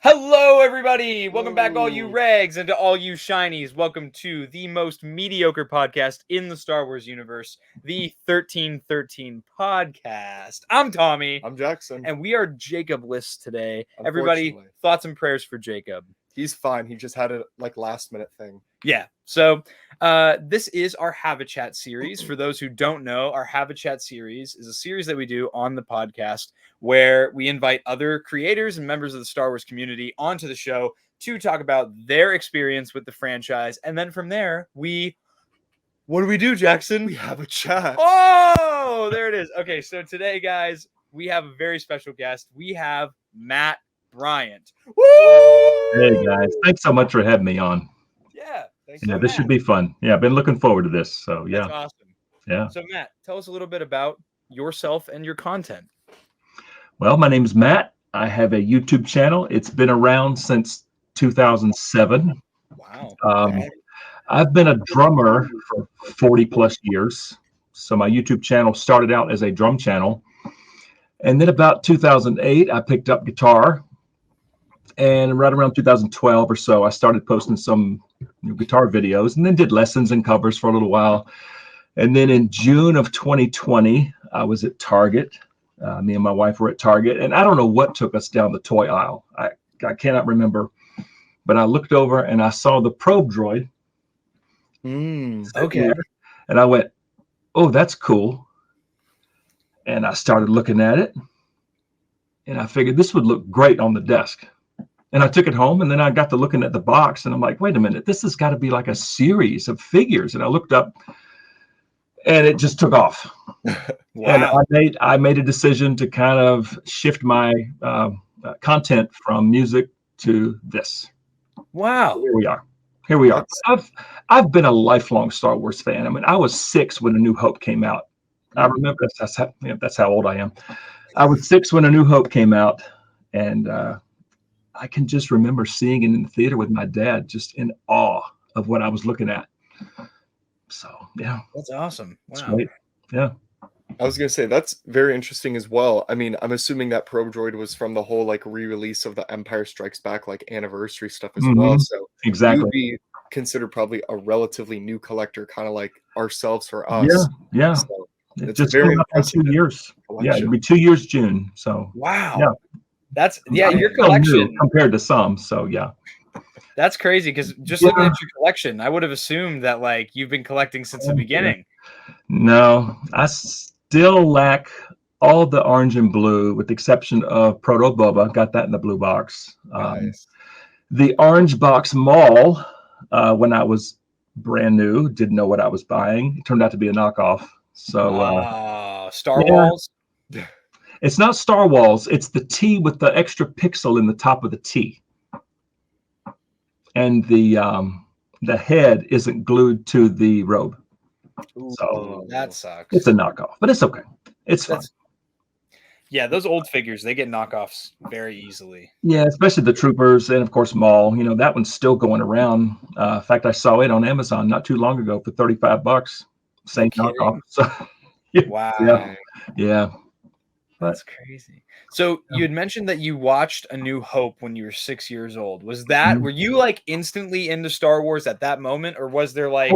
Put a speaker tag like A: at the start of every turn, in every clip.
A: Hello, everybody. Welcome back, all you Regs, and to all you Shinies. Welcome to the most mediocre podcast in the Star Wars universe, the 1313 podcast. I'm Tommy.
B: I'm Jackson.
A: And we are Jacob-less today. Everybody, thoughts and prayers for Jacob.
B: He's fine. He just had a last minute thing.
A: Yeah. So this is our Have a Chat series. For those who don't know, our Have a Chat series is a series that we do on the podcast where we invite other creators and members of the Star Wars community onto the show to talk about their experience with the franchise. And then from there, what do we do, Jackson?
B: We have a chat.
A: Oh, there it is. Okay, so today, guys, we have a very special guest. We have Matt Bryant.
C: Woo! Hey, guys. Thanks so much for having me on.
A: Yeah.
C: This should be fun. Yeah, I've been looking forward to this. So, yeah.
A: That's awesome.
C: Yeah.
A: So, Matt, tell us a little bit about yourself and your content.
C: Well, my name is Matt. I have a YouTube channel. It's been around since 2007.
A: Wow.
C: I've been a drummer for 40 plus years. So my YouTube channel started out as a drum channel. And then about 2008, I picked up guitar. And right around 2012 or so, I started posting some guitar videos and then did lessons and covers for a little while. And then in June of 2020, I was at Target. Me and my wife were at Target, and I don't know what took us down the toy aisle. I cannot remember, but I looked over and I saw the probe droid.
A: Okay.
C: And I went, oh, that's cool. And I started looking at it, and I figured this would look great on the desk. And I took it home, and then I got to looking at the box, and I'm like, wait a minute, this has got to be like a series of figures. And I looked up, and it just took off.
A: Wow.
C: And I made a decision to kind of shift my content from music to this.
A: Wow.
C: Here we are. I've been a lifelong Star Wars fan. I mean, I was 6 when A New Hope came out. I remember that's how old I am. I was 6 when A New Hope came out, and I can just remember seeing it in the theater with my dad, just in awe of what I was looking at. So, yeah.
A: That's awesome. Wow.
C: That's great. Yeah.
B: I was going to say, that's very interesting as well. I mean, I'm assuming that probe droid was from the whole re-release of the Empire Strikes Back anniversary stuff as well. So
C: exactly,
B: you would be considered probably a relatively new collector, kind of like ourselves for us.
C: Yeah.
B: So
C: it's just very impressive. 2 years. Yeah, it'll be 2 years June. So
A: wow.
C: Yeah.
A: That's your collection
C: compared to some. So yeah.
A: That's crazy, because just looking at your collection, I would have assumed that you've been collecting since the beginning.
C: No, I still lack all the orange and blue, with the exception of Proto Boba. Got that in the blue box.
B: Nice.
C: The orange box Maul, when I was brand new, didn't know what I was buying. It turned out to be a knockoff. So
A: Star Wars.
C: It's not Star Wars. It's the T with the extra pixel in the top of the T. And the head isn't glued to the robe. So
A: that sucks.
C: It's a knockoff, but it's okay. It's fine.
A: Yeah, those old figures, they get knockoffs very easily.
C: Yeah, especially the Troopers and, of course, Maul. That one's still going around. In fact, I saw it on Amazon not too long ago for $35. Same knockoff. So,
A: wow.
C: Yeah.
A: That's crazy. So you had mentioned that you watched A New Hope when you were 6 years old. Was that, were you instantly into Star Wars at that moment, or was there a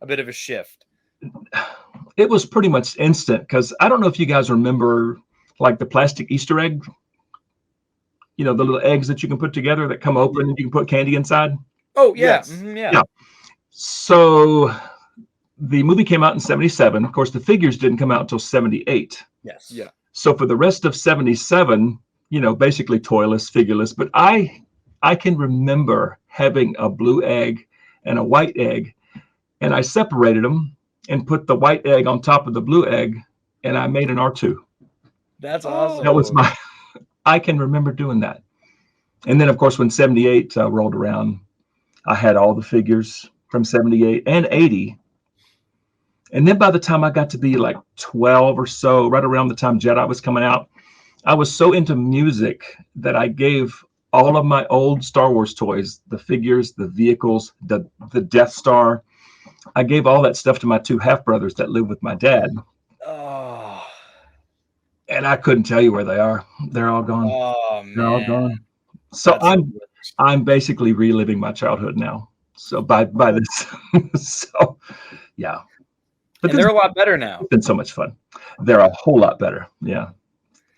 A: bit of a shift?
C: It was pretty much instant, because I don't know if you guys remember the plastic Easter egg, the little eggs that you can put together that come open and you can put candy inside.
A: Oh, yeah.
B: Yes.
A: Yeah.
C: So the movie came out in 77. Of course, the figures didn't come out until 78.
A: Yes.
B: Yeah.
C: So for the rest of 77, basically toyless, figureless. But I can remember having a blue egg and a white egg, and I separated them and put the white egg on top of the blue egg, and I made an R2.
A: That's awesome.
C: That was I can remember doing that. And then, of course, when 78 rolled around, I had all the figures from 78 and 80. And then by the time I got to be 12 or so, right around the time Jedi was coming out, I was so into music that I gave all of my old Star Wars toys, the figures, the vehicles, the Death Star. I gave all that stuff to my 2 half-brothers that live with my dad.
A: Oh.
C: And I couldn't tell you where they are. They're all gone.
A: Oh, man.
C: They're all gone. So
A: That's the worst.
C: I'm basically reliving my childhood now. So by this, so yeah. But
A: And
C: this
A: they're a lot better now.
C: has been so much fun. They're a whole lot better. Yeah.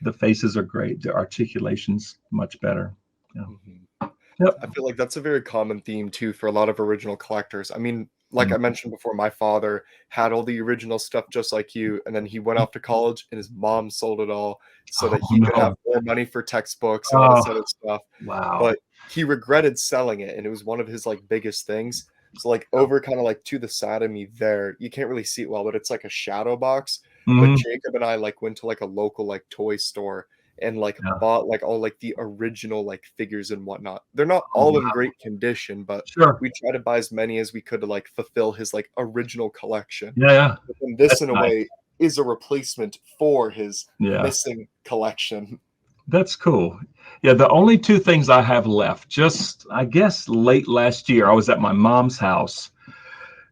C: The faces are great. The articulation's much better. Yeah.
B: Mhm.
C: Yep.
B: I feel like that's a very common theme too for a lot of original collectors. I mean, like I mentioned before, my father had all the original stuff just like you, and then he went off to college and his mom sold it all so that
C: Oh,
B: he could
C: no.
B: have more money for textbooks and all this
C: Oh,
B: other stuff.
C: wow.
B: But he regretted selling it, and it was one of his like biggest things. So like over kind of like to the side of me there, you can't really see it well, but it's like a shadow box. But
C: Mhm.
B: Jacob and I like went to like a local like toy store and like
C: Yeah.
B: bought like all like the original like figures and whatnot. They're not
C: Oh,
B: all in
C: wow.
B: great condition, but
C: Sure.
B: we try to buy as many as we could to like fulfill his like original collection.
C: Yeah, yeah.
B: But then this
C: That's
B: in a
C: nice.
B: way is a replacement for his
C: Yeah.
B: missing collection.
C: That's cool. Yeah, the only two things I have left, just I guess late last year, I was at my mom's house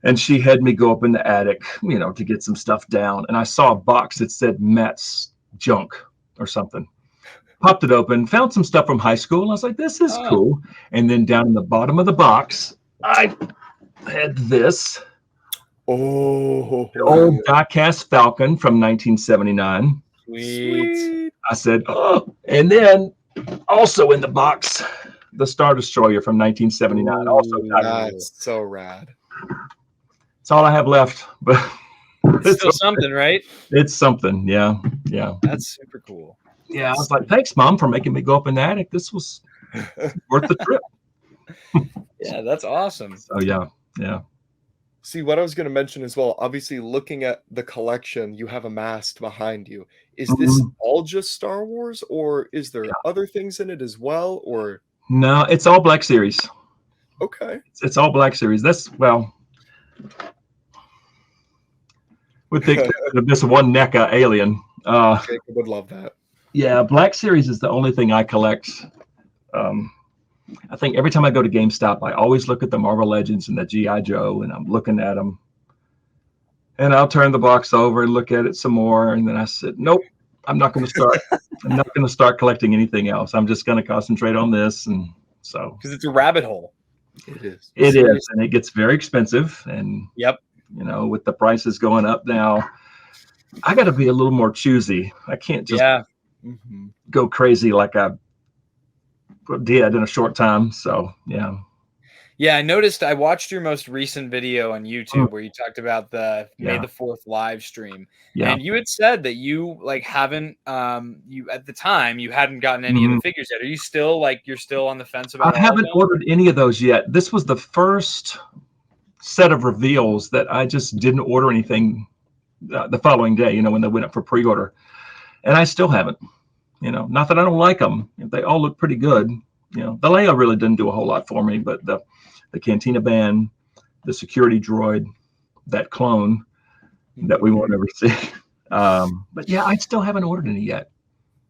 C: and she had me go up in the attic, to get some stuff down. And I saw a box that said Matt's junk or something. Popped it open, found some stuff from high school. And I was like, this is
A: Oh.
C: cool. And then down in the bottom of the box, I had this
B: Oh,
C: old die-cast Falcon from 1979.
A: Sweet.
C: I said, oh, and then also in the box, the Star Destroyer from 1979. Also,
A: Ooh.
B: that's so rad.
C: that's all I have left. But
A: It's still something, right?
C: it's something. Yeah, yeah,
A: That's super cool.
C: yeah. I was like, thanks, Mom, for making me go up in the attic. This was worth the trip.
A: Yeah, that's awesome.
C: So yeah, yeah.
B: See, what I was going to mention as well, obviously looking at the collection you have amassed behind you, is this
C: Mhm.
B: all just Star Wars or is there
C: Yeah.
B: other things in it as well? Or
C: No, it's all Black Series.
B: okay.
C: It's all Black Series. That's with this one NECA alien.
B: Jacob would love that.
C: Yeah, Black Series is the only thing I collect. I think every time I go to GameStop, I always look at the Marvel Legends and the G.I. Joe, and I'm looking at them. And I'll turn the box over and look at it some more. And then I said, nope, I'm not going to start. I'm not going to start collecting anything else. I'm just going to concentrate on this. And so.
A: Because it's a rabbit hole.
B: It is.
C: It
A: Seriously.
C: is. And it gets very expensive. And,
A: Yep.
C: with the prices going up now, I got to be a little more choosy. I can't just go crazy like I did in a short time. So, yeah.
A: Yeah, I watched your most recent video on YouTube where you talked about the May the 4th live stream.
C: Yeah.
A: And you had said that you haven't you at the time you hadn't gotten any of the figures yet. Are you still you're still on the fence about
C: I haven't ordered any of those yet. This was the first set of reveals that I just didn't order anything the following day, when they went up for pre-order. And I still haven't. Not that I don't like them. They all look pretty good. The Leia really didn't do a whole lot for me, but the Cantina Band, the security droid, that clone that we won't ever see. But yeah, I still haven't ordered any yet.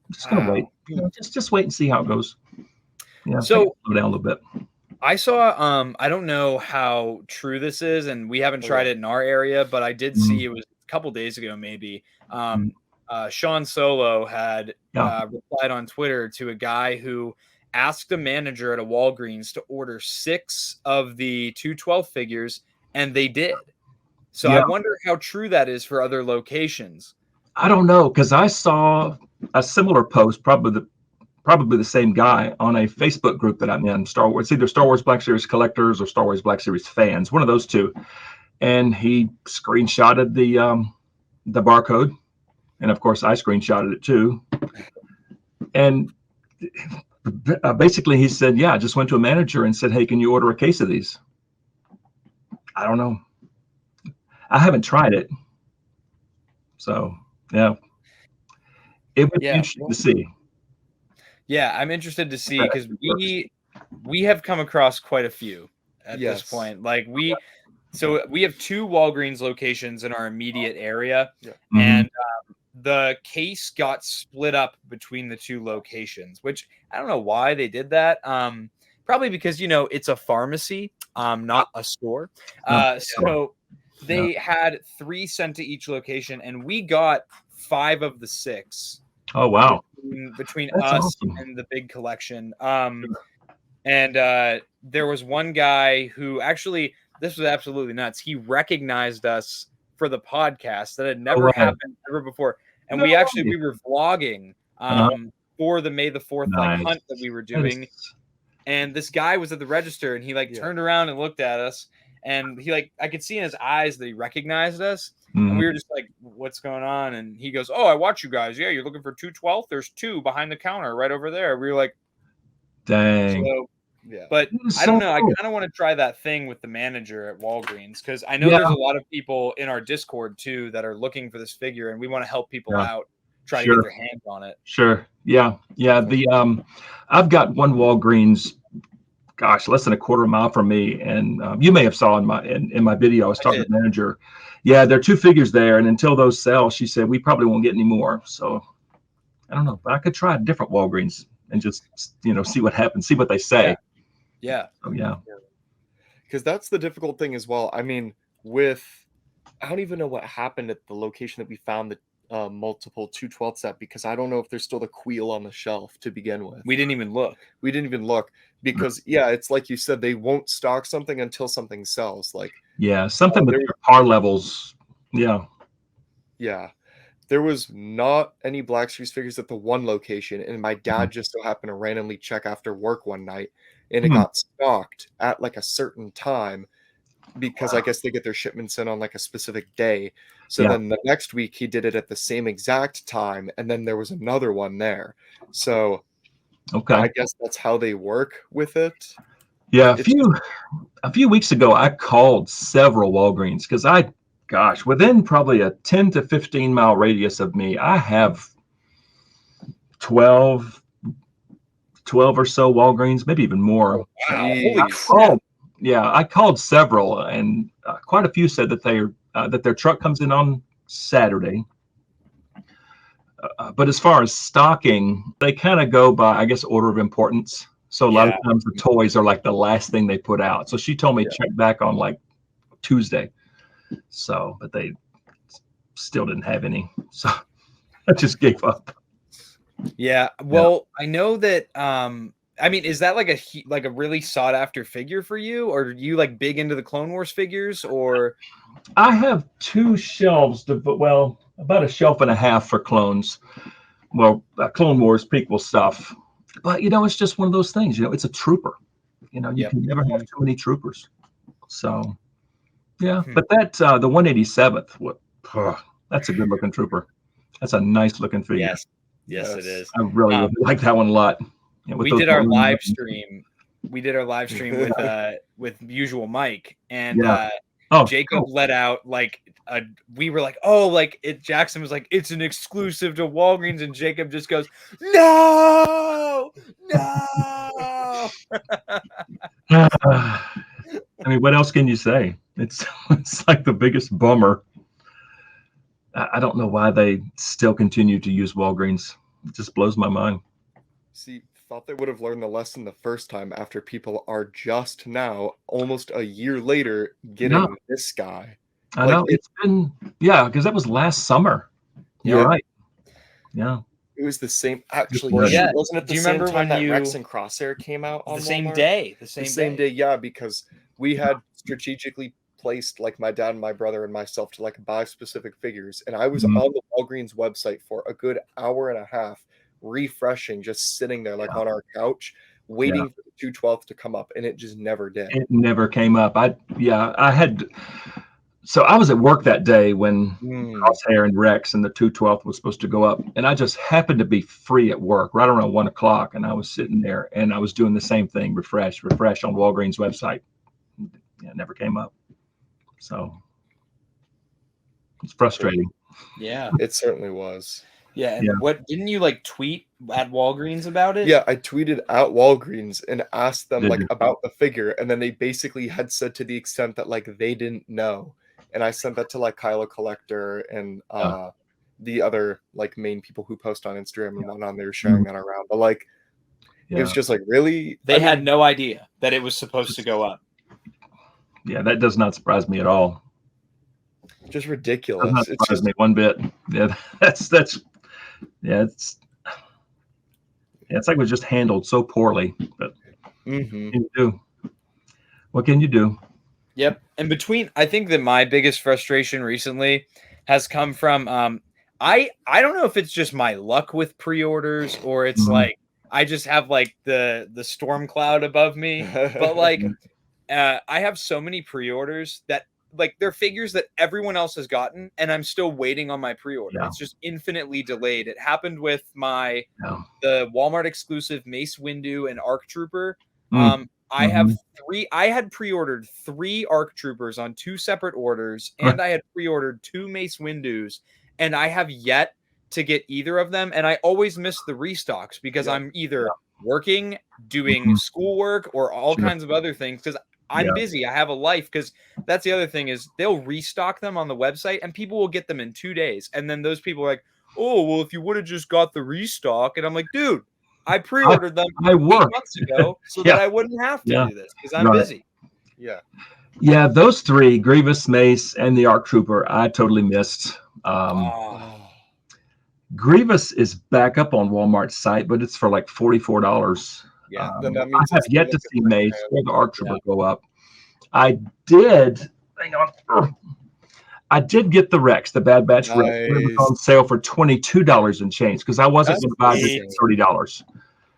C: I'm just gonna wait. Just wait and see how it goes. Yeah.
A: So
C: slow down a little bit.
A: I saw I don't know how true this is, and we haven't tried it in our area, but I did see it was a couple days ago maybe. Sean Solo had replied on Twitter to a guy who asked a manager at a Walgreens to order 6 of the 212 figures, and they did. So I wonder how true that is for other locations.
C: I don't know, because I saw a similar post, probably the same guy, on a Facebook group that I'm in, Star Wars. It's either Star Wars Black Series collectors or Star Wars Black Series fans, one of those two. And he screenshotted the barcode, and of course I screenshotted it too. And basically he said, I just went to a manager and said, hey, can you order a case of these? I don't know. I haven't tried it. So, yeah. It would be interesting to see.
A: Yeah, I'm interested to see, because we have come across quite a few at this point. So we have 2 Walgreens locations in our immediate area, and the case got split up between the 2 locations, which I don't know why they did that. Probably because it's a pharmacy, not a store. So they had 3 sent to each location, and we got 5 of the 6
C: Oh, wow.
A: between
C: That's
A: us
C: awesome.
A: and the big collection. And there was one guy who actually, this was absolutely nuts. He recognized us for the podcast. That had never
C: way.
A: happened ever before. And
C: No
A: we
C: way.
A: were vlogging for the May the 4th
C: Nice.
A: hunt that we were
C: That
A: doing.
C: is-
A: And this guy was at the register, and he turned around and looked at us, and he I could see in his eyes that he recognized us. And we were just like, what's going on? And he goes, oh, I watch you guys. Yeah, you're looking for 212? There's 2 behind the counter right over there. We were like,
C: dang.
A: so,
B: Yeah.
A: but
C: That is
A: I don't
C: so
A: know. I
C: cool.
A: kind of want to try that thing with the manager at Walgreens, because I know there's a lot of people in our Discord too that are looking for this figure, and we want to help people out, try to get their hands on it.
C: Sure. Yeah. The I've got one Walgreens, gosh, less than a quarter mile from me, and you may have saw in my video I was talking to the manager. Yeah, there are 2 figures there, and until those sell, she said we probably won't get any more. So I don't know, but I could try a different Walgreens and just see what happens, see what they say.
A: Yeah.
C: Oh yeah.
B: Because that's the difficult thing as well. I mean, I don't even know what happened at the location that we found the multiple 212 set, because I don't know if there's still the Queel on the shelf to begin with.
A: We didn't even look
B: because it's like you said, they won't stock something until something sells.
C: Something with their par levels. Yeah.
B: There was not any Black Series figures at the one location, and my dad just so happened to randomly check after work one night, and it got stocked at a certain time, because I guess they get their shipments in on a specific day. So then the next week he did it at the same exact time, and then there was another one there. So I guess that's how they work with it.
C: Yeah, a few weeks ago I called several Walgreens, because within probably a 10 to 15 mile radius of me, I have 12 or so Walgreens, maybe even more.
A: Wow. Holy crap.
C: I called several, and quite a few said that that their truck comes in on Saturday. But as far as stocking, they kind of go by, I guess, order of importance. So a lot of times the toys are the last thing they put out. So she told me check back on Tuesday. So, but they still didn't have any. So I just gave up.
A: Yeah. Well, I know that. I mean, is that a really sought after figure for you, or are you big into the Clone Wars figures? Or
C: I have 2 shelves about a shelf and a half for clones. Well, Clone Wars prequel stuff, but it's just one of those things. It's a trooper. You can never have too many troopers. So, yeah. But that the 187th, that's a good looking trooper. That's a nice looking figure.
A: Yes, it is.
C: I really like that one a lot.
A: We did our live stream. We did our live stream with Usual Mike, and Jacob let out we were Jackson was like, it's an exclusive to Walgreens, and Jacob just goes, no.
C: I mean, what else can you say? It's like the biggest bummer. I don't know why they still continue to use Walgreens. It just blows my mind.
B: See, thought they would have learned the lesson the first time, after people are just now, almost a year later, getting this guy.
C: I know. It's been, because that was last summer. You're right. Yeah.
B: It was the same. Actually, wasn't it the same time that Rex and Crosshair came out on
A: the same
B: Walmart?
A: day? The same day.
B: Yeah, because we had strategically placed my dad and my brother and myself to buy specific figures, and I was on the Walgreens website for a good hour and a half, refreshing, just sitting there on our couch, waiting for the 212th to come up, and it just never did.
C: It never came up. So I was at work that day when Crosshair and Rex and the 212th was supposed to go up, and I just happened to be free at work right around 1 o'clock, and I was sitting there and I was doing the same thing, refresh on Walgreens website. It never came up. So it's frustrating.
A: Yeah,
B: it certainly was.
A: Yeah, and what didn't you tweet at Walgreens about it?
B: Yeah, I tweeted at Walgreens and asked them about the figure, and then they basically had said to the extent that they didn't know, and I sent that to Kylo Collector and the other main people who post on Instagram and whatnot. They were sharing that around, but it was just really,
A: they had no idea that it was supposed to go up.
C: Yeah, that does not surprise me at all.
B: Just ridiculous.
C: Does not surprise me one bit. Yeah, that's Yeah, it's like it was just handled so poorly. But
B: Mm-hmm.
C: what can you do? What can you do?
A: Yep. And I think that my biggest frustration recently has come from I don't know if it's just my luck with pre-orders or it's
C: Mhm.
A: like I just have like the storm cloud above me, but like I have so many pre-orders that like they're figures that everyone else has gotten and I'm still waiting on my pre-order.
C: Yeah.
A: It's just infinitely delayed. It happened with
C: Yeah.
A: the Walmart exclusive Mace Windu and Arc Trooper.
C: Mm.
A: I have
C: Mhm.
A: I had pre-ordered 3 Arc Troopers on 2 separate orders, and I had pre-ordered 2 Mace Windus, and I have yet to get either of them. And I always miss the restocks because
B: Yep.
A: I'm either working, doing
C: Mhm.
A: schoolwork, or all
C: Sure.
A: kinds of other things because I'm
C: Yeah.
A: busy. I have a life. Because that's the other thing is they'll restock them on the website, and people will get them in 2 days. And then those people are like, "Oh, well, if you would have just got the restock," and I'm like, "Dude, I pre-ordered them
C: I
A: 8
C: work.
A: months ago so
C: Yeah.
A: that I wouldn't have to
C: Yeah.
A: do this because I'm
C: Right.
A: busy."
B: Yeah.
C: Yeah, those 3, Grievous, Mace, and the Arc Trooper, I totally missed.
A: Oh,
C: Grievous is back up on Walmart's site, but it's for like $44.
A: yeah.
B: Then that
C: I
B: means
C: have
B: it's
C: yet
B: gonna
C: to
B: look
C: see
B: at
C: Mace
B: secondhand.
C: or the Arc Trooper go up. I did. Hang on. I did get the Rex, the Bad Batch Rex. It was
B: Nice.
C: on sale for $22 and change because I wasn't
B: That's
C: going to buy this
B: insane.
C: for $30.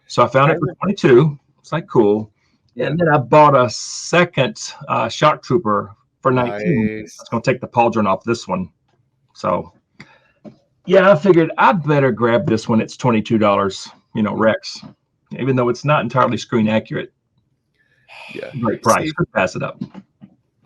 C: So I found it for $22. It's like cool.
B: Yeah.
C: And then I bought a second Shock Trooper for $19.
B: Nice.
C: That's going to take the pauldron off this one. So yeah, I figured I better grab this when it's $22. Rex, even though it's not entirely screen accurate.
B: Yeah.
C: Great price.
B: See,
C: Could pass it up.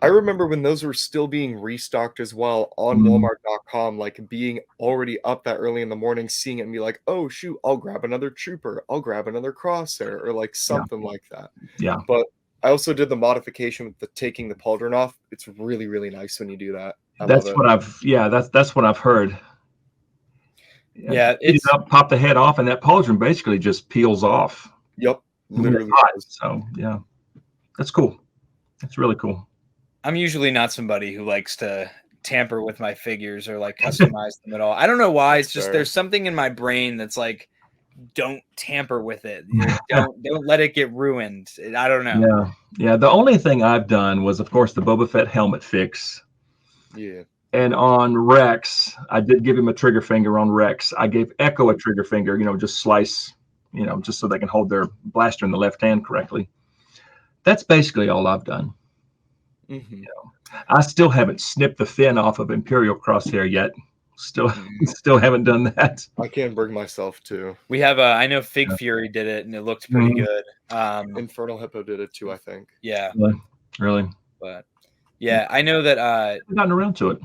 B: I remember when those were still being restocked as well on
C: Mhm.
B: Walmart.com, like being already up that early in the morning, seeing it and be like, oh shoot, I'll grab another trooper, I'll grab another crosshair, or like something like that.
C: Yeah.
B: But I also did the modification with the taking the pauldron off. It's really, really nice when you do that. I
C: That's
B: love it.
C: what that's what I've heard.
A: Yeah,
C: Heat it
A: it's
C: up, pop the head off, and that pauldron basically just peels off.
B: Yep. Literally.
C: So yeah, that's cool. That's really cool.
A: I'm usually not somebody who likes to tamper with my figures or like customize them at all. I don't know why. It's just
B: Fair.
A: there's something in my brain that's like, don't tamper with it. Don't let it get ruined. I don't know.
C: Yeah. The only thing I've done was, of course, the Boba Fett helmet fix.
B: Yeah.
C: And on Rex, I did give him a trigger finger on Rex. I gave Echo a trigger finger, just slice, just so they can hold their blaster in the left hand correctly. That's basically all I've done.
B: Mm-hmm.
C: I still haven't snipped the fin off of Imperial Crosshair yet. Still haven't done that.
B: I can't bring myself to.
A: We have I know Fig Fury did it and it looked pretty good.
B: Infernal Hippo did it too, I think.
A: Yeah.
C: Really?
A: But yeah, I know that
C: I've gotten around to it.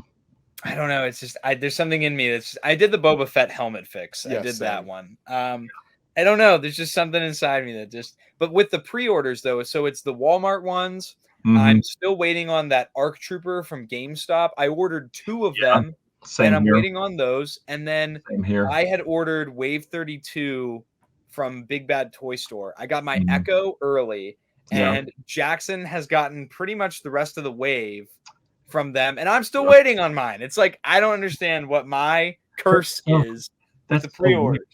A: I don't know. It's just there's something in me that's I did the Boba Fett helmet fix. I did that one. I don't know. There's just something inside me that but with the pre-orders though, so it's the Walmart ones.
C: Mm-hmm.
A: I'm still waiting on that Arc Trooper from GameStop. I ordered 2 of them.
C: Same
A: I'm
C: here.
A: waiting on those. And then
C: Same here.
A: I had ordered Wave 32 from Big Bad Toy Store. I got my Echo early, and Jackson has gotten pretty much the rest of the wave from them, and I'm still waiting on mine. It's like I don't understand what my curse is.
C: That's
A: the pre-orders.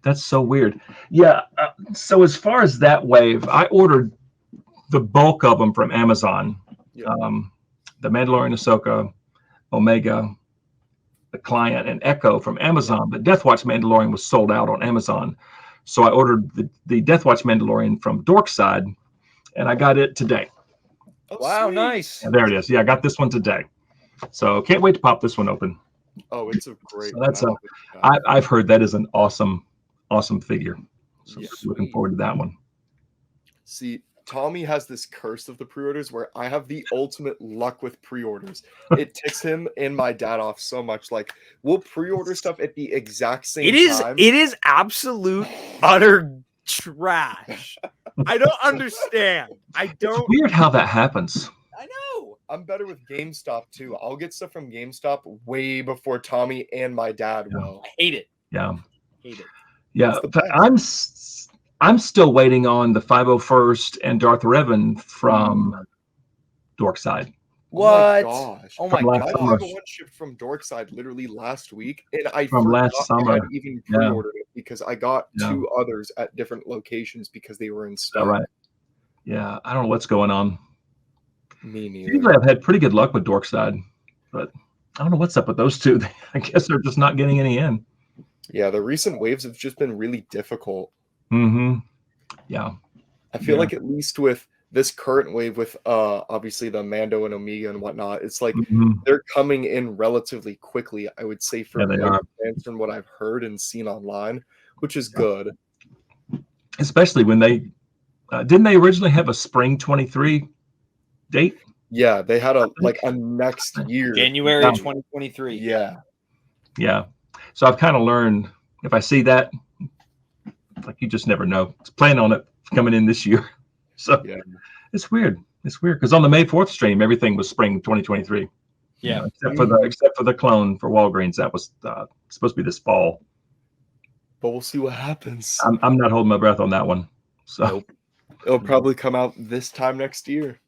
C: That's so weird. Yeah. So as far as that wave, I ordered the bulk of them from Amazon.
B: Yeah.
C: The Mandalorian, Ahsoka, Omega, the Client, and Echo from Amazon. But Death Watch Mandalorian was sold out on Amazon, so I ordered the Death Watch Mandalorian from Dorkside, and I got it today.
B: Oh,
A: wow,
B: sweet.
A: nice.
C: Yeah, there it is. Yeah, I got this one today. So can't wait to pop this one open.
B: Oh, it's a great
C: So that's
B: one.
C: I've heard that is an awesome figure. So
B: Yeah,
C: looking
B: sweet.
C: forward to that one.
B: See, Tommy has this curse of the pre-orders where I have the ultimate luck with pre-orders. It ticks him and my dad off so much. Like, we'll pre-order stuff at the exact same time.
A: It is absolute utter trash. I don't understand.
C: It's weird how that happens.
A: I know.
B: I'm better with GameStop too. I'll get stuff from GameStop way before Tommy and my dad will.
A: I hate it.
C: Yeah.
A: Hate it.
C: Yeah. I'm still waiting on the 501st and Darth Revan from Dorkside.
A: What?
B: gosh.
A: Oh my
C: From last
B: I
A: god.
C: summer.
B: have one shipped from Dorkside literally last week, and I
C: From
B: forgot
C: last
B: I
C: summer.
B: had even
C: Yeah.
B: pre-ordered it because I got
C: Yeah.
B: 2 others at different locations because they were in
C: Is that
B: stock.
C: right? Yeah, I don't know what's going on.
B: Me
C: Usually
B: neither.
C: I've had pretty good luck with Dorkside, but I don't know what's up with those two. I guess they're just not getting any in.
B: Yeah, the recent waves have just been really difficult.
C: Mm-hmm. Yeah.
B: I feel
C: Yeah.
B: like at least with this current wave with obviously the Mando and Omega and whatnot, it's like
C: Mhm.
B: they're coming in relatively quickly, I would say, for
C: Yeah, they
B: most
C: are.
B: fans from what I've heard and seen online, which is
C: Yeah.
B: good.
C: Especially when they didn't they originally have a spring 23 date?
B: Yeah, they had a
C: think.
B: next year.
A: January
C: Yeah.
A: 2023.
B: Yeah.
C: Yeah. So I've kind of learned if I see that, like you just never know. It's plan on it coming in this year. So
B: Yeah.
C: it's weird. It's weird because on the May 4th stream, everything was spring 2023.
A: Yeah.
C: Except for the clone for Walgreens, that was supposed to be this fall.
B: But we'll see what happens.
C: I'm not holding my breath on that one. So
B: Nope. It'll probably come out this time next year.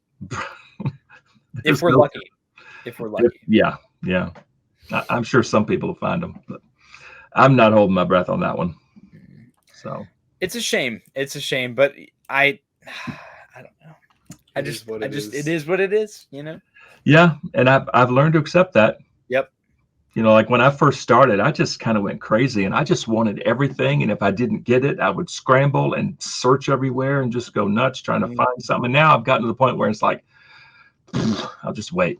A: If we're lucky. If we're lucky.
C: Yeah. I'm sure some people will find them, but I'm not holding my breath on that one. So
A: It's a shame. It's a shame, but I don't know.
B: It is what it is.
A: It is what it is, you know?
C: yeah, and I've learned to accept that.
A: Yep.
C: You know, like when I first started, I just kind of went crazy and I just wanted everything. And if I didn't get it, I would scramble and search everywhere and just go nuts trying to find something. And now I've gotten to the point where it's like, I'll just wait.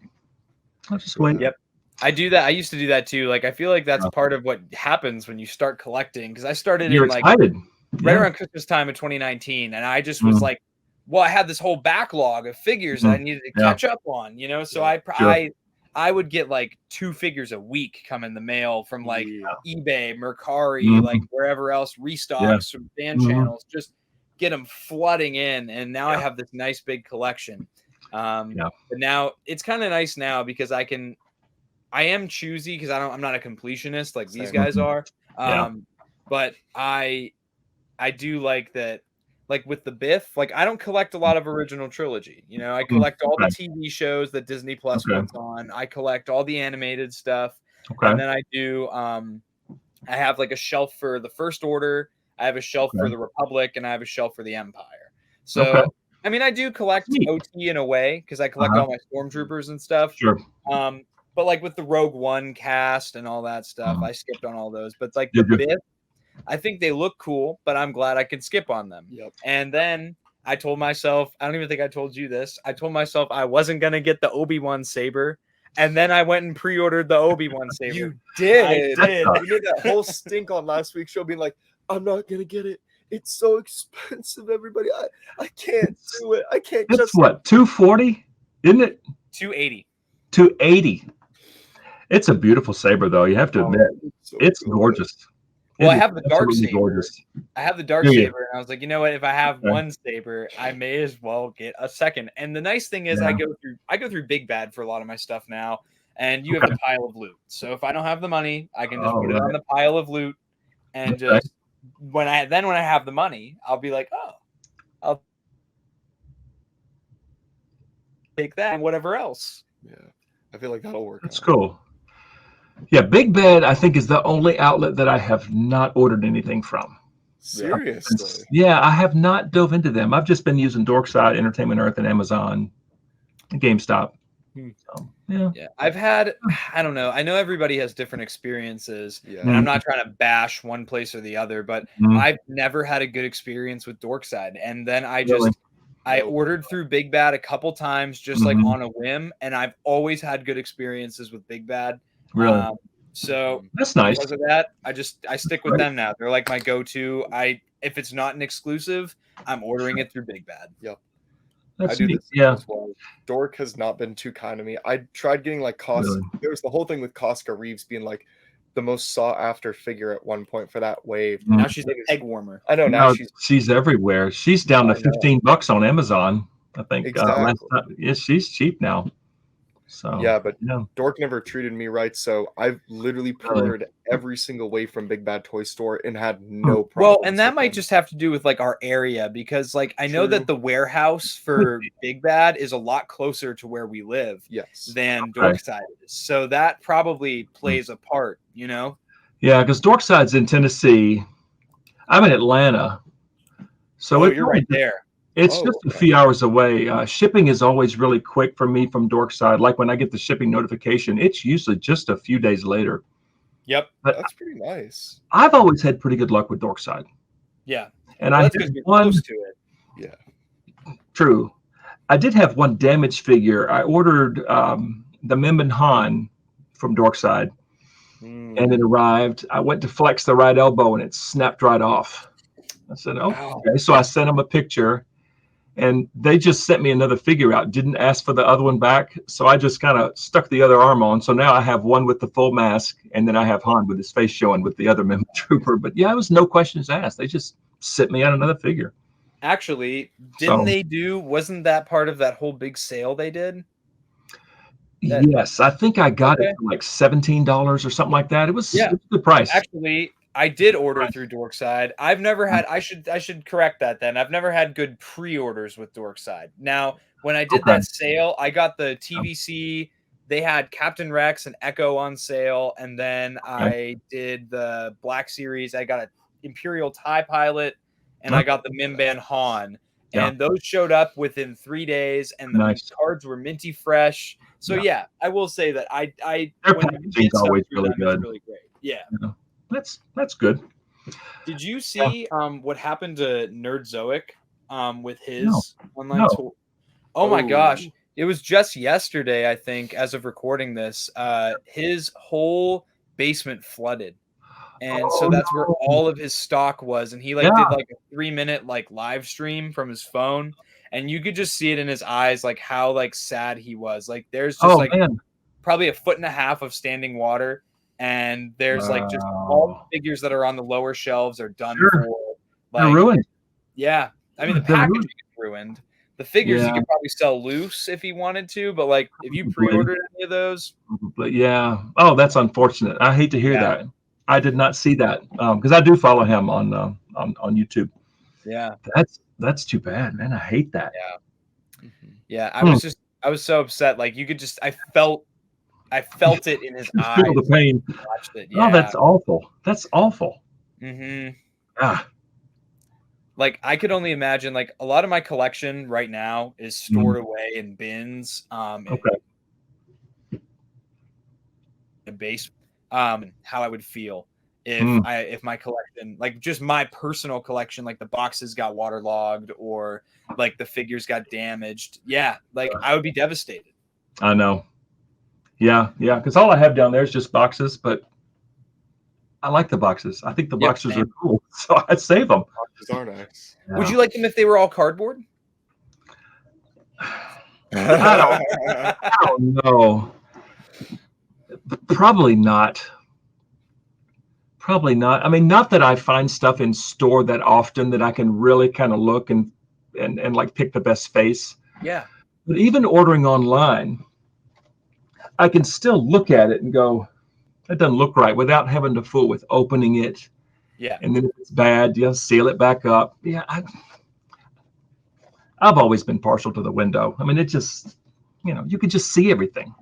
A: Yep. I do that. I used to do that too. Like, I feel like that's part of what happens when you start collecting. Because I started
C: You're
A: in like
C: excited.
A: right around Christmas time of 2019. And I just was like, well, I had this whole backlog of figures that I needed to catch up on, you know? So I would get like 2 figures a week come in the mail from like eBay, Mercari, like wherever else, restocks from fan channels, just get them flooding in. And now I have this nice big collection. But now it's kind of nice now because I am choosy because I'm not a completionist like these guys are. But I do like that. Like with the Biff, like I don't collect a lot of original trilogy. You know, I collect all the TV shows that Disney Plus puts on. I collect all the animated stuff. And then I do I have like a shelf for the First Order, I have a shelf for the Republic, and I have a shelf for the Empire. So I mean I do collect OT in a way because I collect all my stormtroopers and stuff.
C: Sure.
A: But like with the Rogue One cast and all that stuff, I skipped on all those. But like the Biff, I think they look cool, but I'm glad I can skip on them.
B: Yep.
A: And then I told myself, I don't even think I told you this. I told myself I wasn't going to get the Obi-Wan saber. And then I went and pre-ordered the Obi-Wan saber.
B: You did.
A: I did.
B: You made that whole stink on last week's show being like, I'm not going to get it. It's so expensive, everybody. I can't do it. I can't
C: it's
B: just.
C: What, $240? Isn't it?
A: $280.
C: $280. It's a beautiful saber, though. You have to admit, it's gorgeous.
A: Well, I have the dark saber.
C: Gorgeous.
A: I have the dark saber, and I was like, you know what? If I have one saber, I may as well get a second. And the nice thing is, I go through Big Bad for a lot of my stuff now, and you have the pile of loot. So if I don't have the money, I can just put it on the pile of loot, and just when I have the money, I'll be like, oh, I'll take that and whatever else.
B: Yeah, I feel like that'll work.
C: That's cool. Yeah, Big Bad, I think, is the only outlet that I have not ordered anything from.
B: Seriously?
C: Yeah, I have not dove into them. I've just been using Dorkside, Entertainment Earth, and Amazon, and GameStop. So, yeah,
A: I've had, I don't know. I know everybody has different experiences, and I'm not trying to bash one place or the other, but I've never had a good experience with Dorkside. And then I ordered through Big Bad a couple times, just like on a whim, and I've always had good experiences with Big Bad.
C: Really?
A: So
C: that's nice.
A: Because of that, I stick with them now. They're like my go-to. If it's not an exclusive, I'm ordering it through Big Bad.
B: Yep.
C: That's
B: I do
C: neat.
B: this as well. Dork has not been too kind to me. I tried getting like there was the whole thing with Casca Reeves being like the most sought after figure at one point for that wave.
A: Now she's an egg warmer.
B: I know now
C: she's everywhere. She's down to $15 on Amazon, I think.
B: Exactly.
C: Yeah, she's cheap now. So
B: Yeah, but
C: yeah.
B: Dork never treated me right, so I've literally pre-ordered every single way from Big Bad Toy Store and had no problems.
A: Well, and that
B: with
A: might
B: them.
A: just have to do with like our area, because like I know that
B: True.
A: the warehouse for Big Bad is a lot closer to where we live
B: Yes.
A: than
C: Okay.
A: Dorkside is. So that probably plays a part, you know?
C: Yeah, because Dorkside's in Tennessee. I'm in Atlanta. So
A: Oh, you're right there.
C: It's
B: Oh,
C: just a
B: okay.
C: few hours away. Shipping is always really quick for me from Dorkside. Like when I get the shipping notification, it's usually just a few days later.
A: Yep.
C: But
B: That's pretty nice.
C: I've always had pretty good luck with Dorkside.
A: Yeah.
C: And
A: Well,
C: I
A: that's
C: had
A: because you're
C: one
A: close to it.
B: Yeah.
C: true. I did have one damaged figure. I ordered the Mim Han from Dorkside, and it arrived. I went to flex the right elbow, and it snapped right off. I said, "Oh,
A: Wow.
C: okay." So I sent them a picture, and they just sent me another figure out. Didn't ask for the other one back, so I just kind of stuck the other arm on. So now I have one with the full mask, and then I have Han with his face showing with the other Mim Trooper. But yeah, it was no questions asked. They just sent me out another figure.
A: Actually,
C: So
A: wasn't that part of that whole big sale they did?
C: yes, I think I got
A: Okay.
C: it for like $17 or something like that. It was
A: Yeah.
C: a good price.
A: Actually, I did order through Dorkside. I've never had. I should correct that. Then I've never had good pre-orders with Dorkside. Now, when I did
C: Okay.
A: that sale, I got the TVC. They had Captain Rex and Echo on sale, and then I did the Black Series. I got an Imperial TIE Pilot, and I got the Mimban Han.
C: Yeah.
A: And those showed up within 3 days, and the
C: Nice.
A: cards were minty fresh. So yeah, I will say that I
C: Their
A: when you
C: packaging's
A: get stuff
C: always
A: through
C: really
A: them,
C: good.
A: it's really great. Yeah.
C: That's good.
A: Did you see what happened to Nerdzoic with
C: No.
A: his online
C: No.
A: tour? Oh my
B: Oh.
A: gosh. It was just yesterday, I think, as of recording this. His whole basement flooded. And so that's where all of his stock was. And he like did like a 3-minute like live stream from his phone. And you could just see it in his eyes, like how like sad he was. Like there's just like
C: man.
A: probably a foot and a half of standing water, and there's like just all the figures that are on the lower shelves are done
C: Sure.
A: for.
C: They're
A: Like,
C: ruined.
A: yeah, I mean the
C: They're
A: packaging
C: ruined.
A: is ruined. The figures
C: Yeah.
A: you could probably sell loose if he wanted to, but like if you
C: Probably.
A: pre-ordered any of those,
C: But yeah. Oh, that's unfortunate. I hate to hear
A: Yeah.
C: that. I did not see that because I do follow him on YouTube.
A: yeah,
C: That's too bad, man. I hate that.
A: yeah, I was so upset. Like you could just, I felt it in his eyes.
C: Feel the pain.
A: when I watched it.
C: Oh,
A: Yeah.
C: that's awful. That's awful. Ah,
A: Like I could only imagine. Like a lot of my collection right now is stored away in bins.
C: okay.
A: In the basement. How I would feel if my collection, like just my personal collection, like the boxes got waterlogged or like the figures got damaged. Yeah, like I would be devastated.
C: I know. Yeah, yeah. Because all I have down there is just boxes, but I like the boxes. I think the
A: Yep,
C: boxes
A: same.
C: are cool, so I save them.
B: Boxes are nice.
A: Would you like them if they were all cardboard?
C: I don't know. Probably not. Probably not. I mean, not that I find stuff in store that often that I can really kind of look and like pick the best face.
A: Yeah.
C: But even ordering online, I can still look at it and go, that doesn't look right without having to fool with opening it.
A: Yeah.
C: And then if it's bad, seal it back up. Yeah. I've always been partial to the window. I mean, it just, you can just see everything.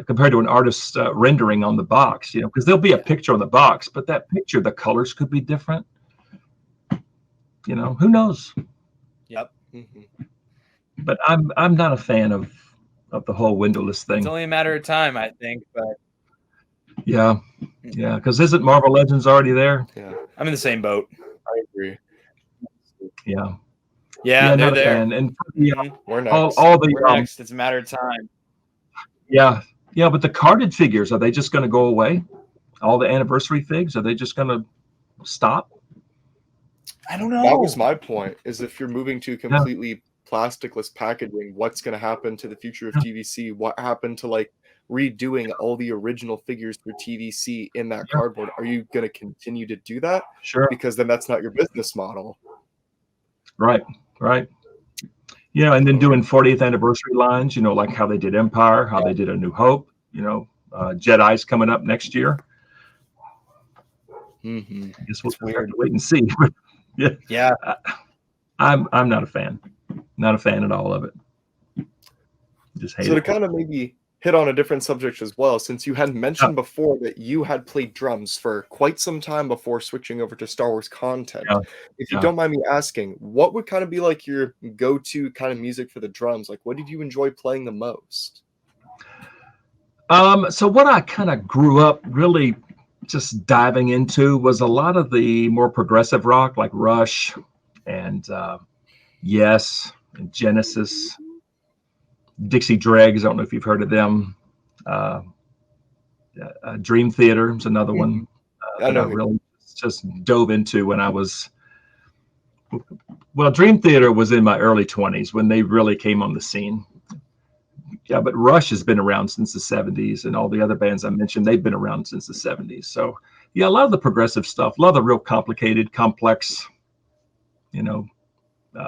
C: Compared to an artist's rendering on the box, because there'll be a picture on the box, but that picture, the colors could be different. Who knows?
A: Yep.
C: But I'm not a fan of the whole windowless thing.
A: It's only a matter of time, I think. But
C: yeah, because isn't Marvel Legends already there?
B: Yeah,
A: I'm in the same boat.
B: I agree.
C: Yeah,
A: Yeah, they're
C: not a
A: there.
C: fan. And
B: We're next.
C: all the
A: We're next. It's a matter of time.
C: Yeah, but the carded figures, are they just going to go away? All the anniversary figs, are they just going to stop?
A: I don't know.
B: That was my point, is if you're moving to completely plasticless packaging, what's going to happen to the future of TVC? What happened to like redoing all the original figures for TVC in that cardboard? Are you going to continue to do that?
C: Sure.
B: Because then that's not your business model.
C: Right. Yeah, and then doing 40th anniversary lines, like how they did Empire, how they did A New Hope, Jedi's coming up next year.
B: Mm-hmm.
C: I guess we'll have to wait and see.
A: Yeah.
C: I'm not a fan. Not a fan at all of it. Just hate it.
B: So to kind of maybe hit on a different subject as well, since you had mentioned before that you had played drums for quite some time before switching over to Star Wars content. If you don't mind me asking, what would kind of be like your go-to kind of music for the drums? Like, what did you enjoy playing the most?
C: So what I kind of grew up really just diving into was a lot of the more progressive rock, like Rush and Yes and Genesis, Dixie Dregs. I don't know if you've heard of them. Dream Theater is another one that I really just dove into when I was. Well, Dream Theater was in my early 20s when they really came on the scene. Yeah, but Rush has been around since the 70s, and all the other bands I mentioned, they've been around since the 70s. So, yeah, a lot of the progressive stuff, a lot of the real complicated, complex,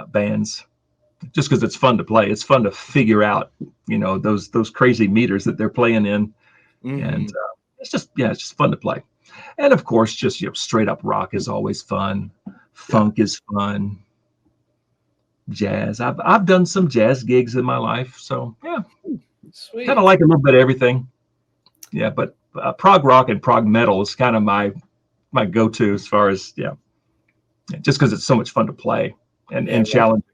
C: bands, just because it's fun to play. It's fun to figure out, those crazy meters that they're playing in. Mm-hmm. And it's just fun to play. And of course, just straight up rock is always fun. Funk is fun. Jazz. I've done some jazz gigs in my life, so yeah, kind of like a little bit of everything. Yeah, but prog rock and prog metal is kind of my go-to as far as just because it's so much fun to play and challenging.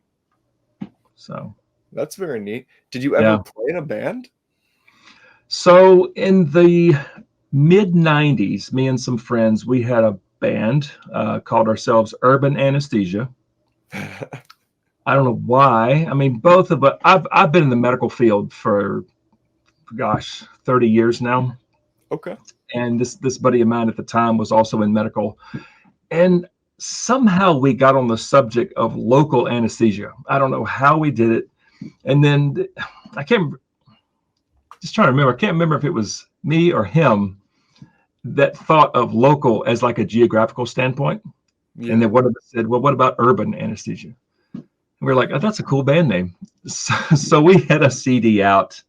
C: So
B: that's very neat. Did you ever play in a band?
C: So in the mid 90s, me and some friends, we had a band called ourselves Urban Anesthesia. I don't know why. I mean, both of us, I've been in the medical field for 30 years now.
B: Okay.
C: And this buddy of mine at the time was also in medical. And somehow we got on the subject of local anesthesia. I don't know how we did it. And then I can't remember if it was me or him that thought of local as like a geographical standpoint. Yeah. And then one of us said, well, what about urban anesthesia? And we're like, oh, that's a cool band name. So we had a CD out,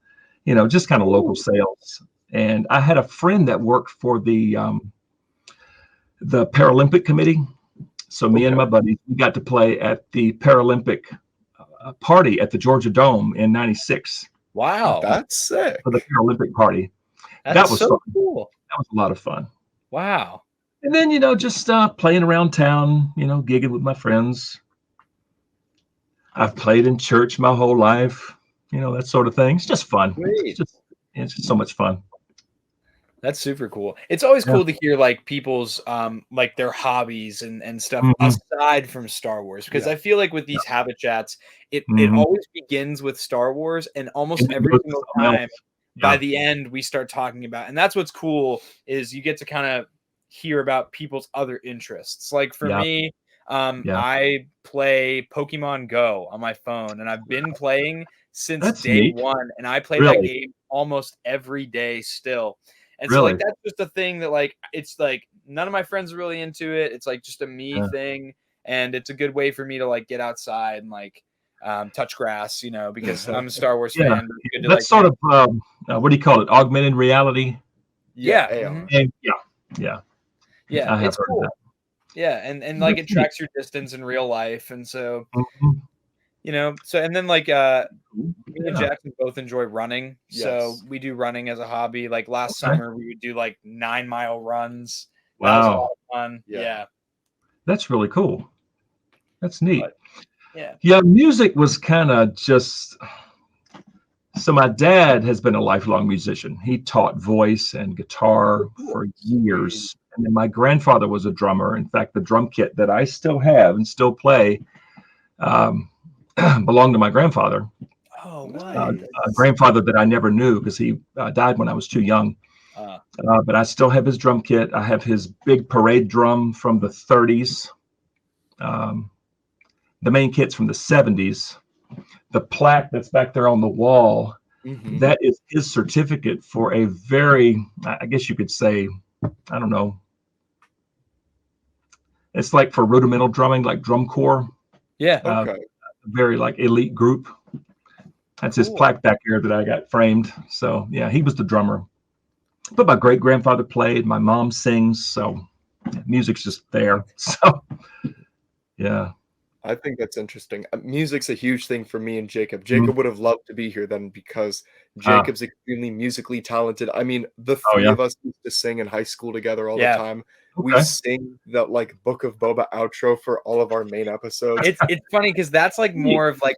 C: just kind of local sales. And I had a friend that worked for the Paralympic committee. So me and my buddies, we got to play at the Paralympic party at the Georgia Dome in '96.
A: Wow,
B: that's sick.
C: For the Paralympic party. That was so cool. That was a lot of fun.
A: Wow.
C: And then, just playing around town, gigging with my friends. I've played in church my whole life, that sort of thing. It's just fun. It's just so much fun.
A: That's super cool. It's always cool to hear like people's like their hobbies and stuff aside from Star Wars, because I feel like with these habit chats, it always begins with Star Wars, and almost every single time by the end we start talking about, and that's what's cool is you get to kind of hear about people's other interests. Like for me, I play Pokemon Go on my phone, and I've been playing since day one, and I play that game almost every day still. And so like that's just a thing that like it's like none of my friends are really into it. It's like just a me thing, and it's a good way for me to like get outside and like touch grass, because I'm a Star Wars fan.
C: That's like, sort of what do you call it? Augmented reality.
A: Yeah. It's cool. Yeah, and like it tracks your distance in real life, and so and then like me and Jackson both enjoy running, so we do running as a hobby. Like last summer we would do like 9-mile runs.
C: Wow,
A: that was a lot of fun. Yeah,
C: that's really cool. That's neat.
A: But,
C: music was kind of just. So my dad has been a lifelong musician. He taught voice and guitar for years. And then my grandfather was a drummer. In fact, the drum kit that I still have and still play belonged to my grandfather.
A: Oh, wow.
C: A grandfather that I never knew because he died when I was too young. But I still have his drum kit. I have his big parade drum from the 30s. The main kit's from the 70s. The plaque that's back there on the wall, that is his certificate for a very, I guess you could say, I don't know. It's like for rudimental drumming, like drum corps.
A: Yeah.
C: very like elite group. That's his plaque back here that I got framed. So yeah, he was the drummer. But my great grandfather played. My mom sings, so music's just there. So yeah.
B: I think that's interesting. Music's a huge thing for me and Jacob. Jacob would have loved to be here then because Jacob's extremely musically talented. I mean, the three of us used to sing in high school together all the time. We sing that like Book of Boba outro for all of our main episodes.
A: It's funny because that's like more of like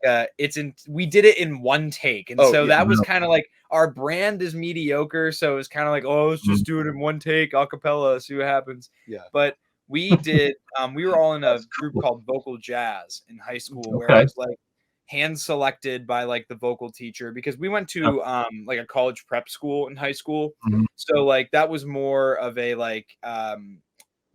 A: we did it in one take, and so that was kind of like our brand is mediocre, so it was kind of like, oh, let's just do it in one take, a cappella, see what happens.
B: Yeah,
A: but we did. We were all in a group called Vocal Jazz in high school, where it was like hand selected by like the vocal teacher, because we went to like a college prep school in high school, so like that was more of a like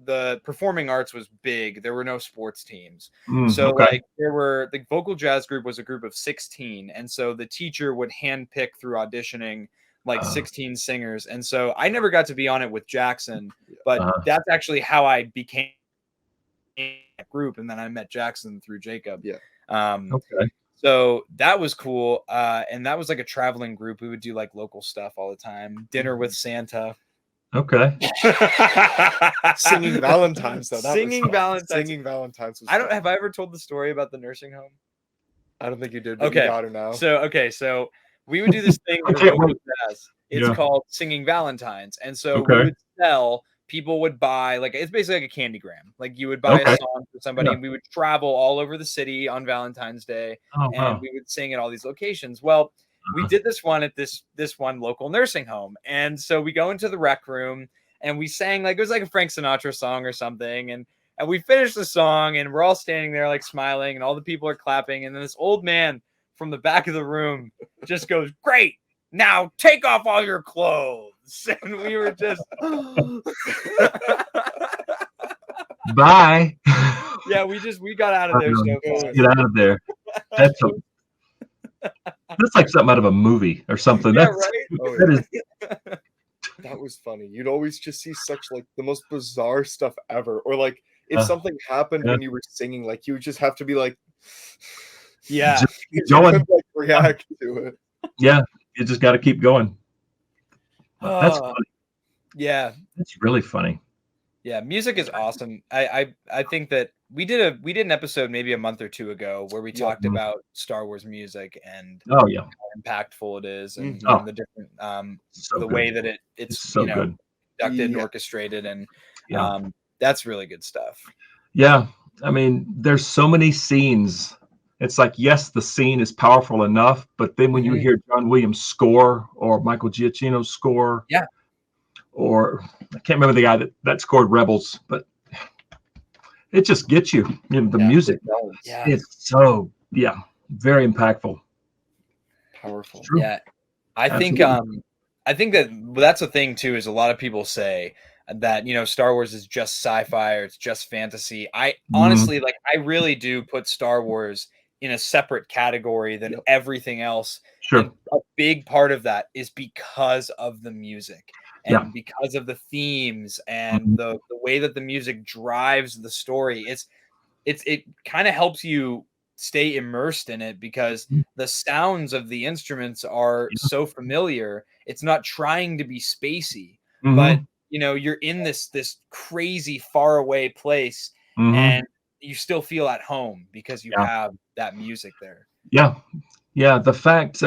A: the performing arts was big. There were no sports teams. So like the Vocal Jazz group was a group of 16. And so the teacher would hand pick through auditioning like 16 singers. And so I never got to be on it with Jackson, but that's actually how I became a group. And then I met Jackson through Jacob. So that was cool. And that was like a traveling group. We would do like local stuff all the time. Dinner with Santa.
B: Singing Valentine's though.
A: Singing
B: Valentine's.
A: Have I ever told the story about the nursing home?
B: I don't think you did. But you got her now.
A: So we would do this thing. It's called Singing Valentine's, and so we would sell. People would buy like it's basically like a candygram. Like you would buy a song for somebody, and we would travel all over the city on Valentine's Day, and we would sing at all these locations. Well, we did this one at this one local nursing home. And so we go into the rec room and we sang like it was like a Frank Sinatra song or something. And we finished the song and we're all standing there like smiling and all the people are clapping. And then this old man from the back of the room just goes, "Great. Now take off all your clothes." And we were just
C: bye.
A: Yeah, we got out of there so fast.
C: Get out of there. That's like something out of a movie or something.
A: Yeah,
C: right?
B: That was funny. You'd always just see such like the most bizarre stuff ever. Or like if something happened when you were singing, like you would just have to be like,
A: yeah,
B: you couldn't, like, react to it.
C: Yeah, you just got to keep going. That's funny.
A: Yeah,
C: that's really funny.
A: Yeah, music is awesome. I think that we did an episode maybe a month or two ago where we talked about Star Wars music and how impactful it is and the different the way that it's
C: so good.
A: conducted and orchestrated, and that's really good stuff.
C: Yeah, I mean, there's so many scenes. It's like, yes, the scene is powerful enough, but then when you hear John Williams' score or Michael Giacchino's score, or I can't remember the guy that scored Rebels, but it just gets you. The music. It's so very impactful.
B: Powerful.
A: Yeah. I think that that's a thing too, is a lot of people say that, Star Wars is just sci-fi or it's just fantasy. I honestly, like, I really do put Star Wars in a separate category than everything else.
C: Sure.
A: And a big part of that is because of the music. And because of the themes and the way that the music drives the story, it kind of helps you stay immersed in it because the sounds of the instruments are so familiar. It's not trying to be spacey, but you're in this crazy far away place and you still feel at home because you have that music there.
C: Yeah. The fact,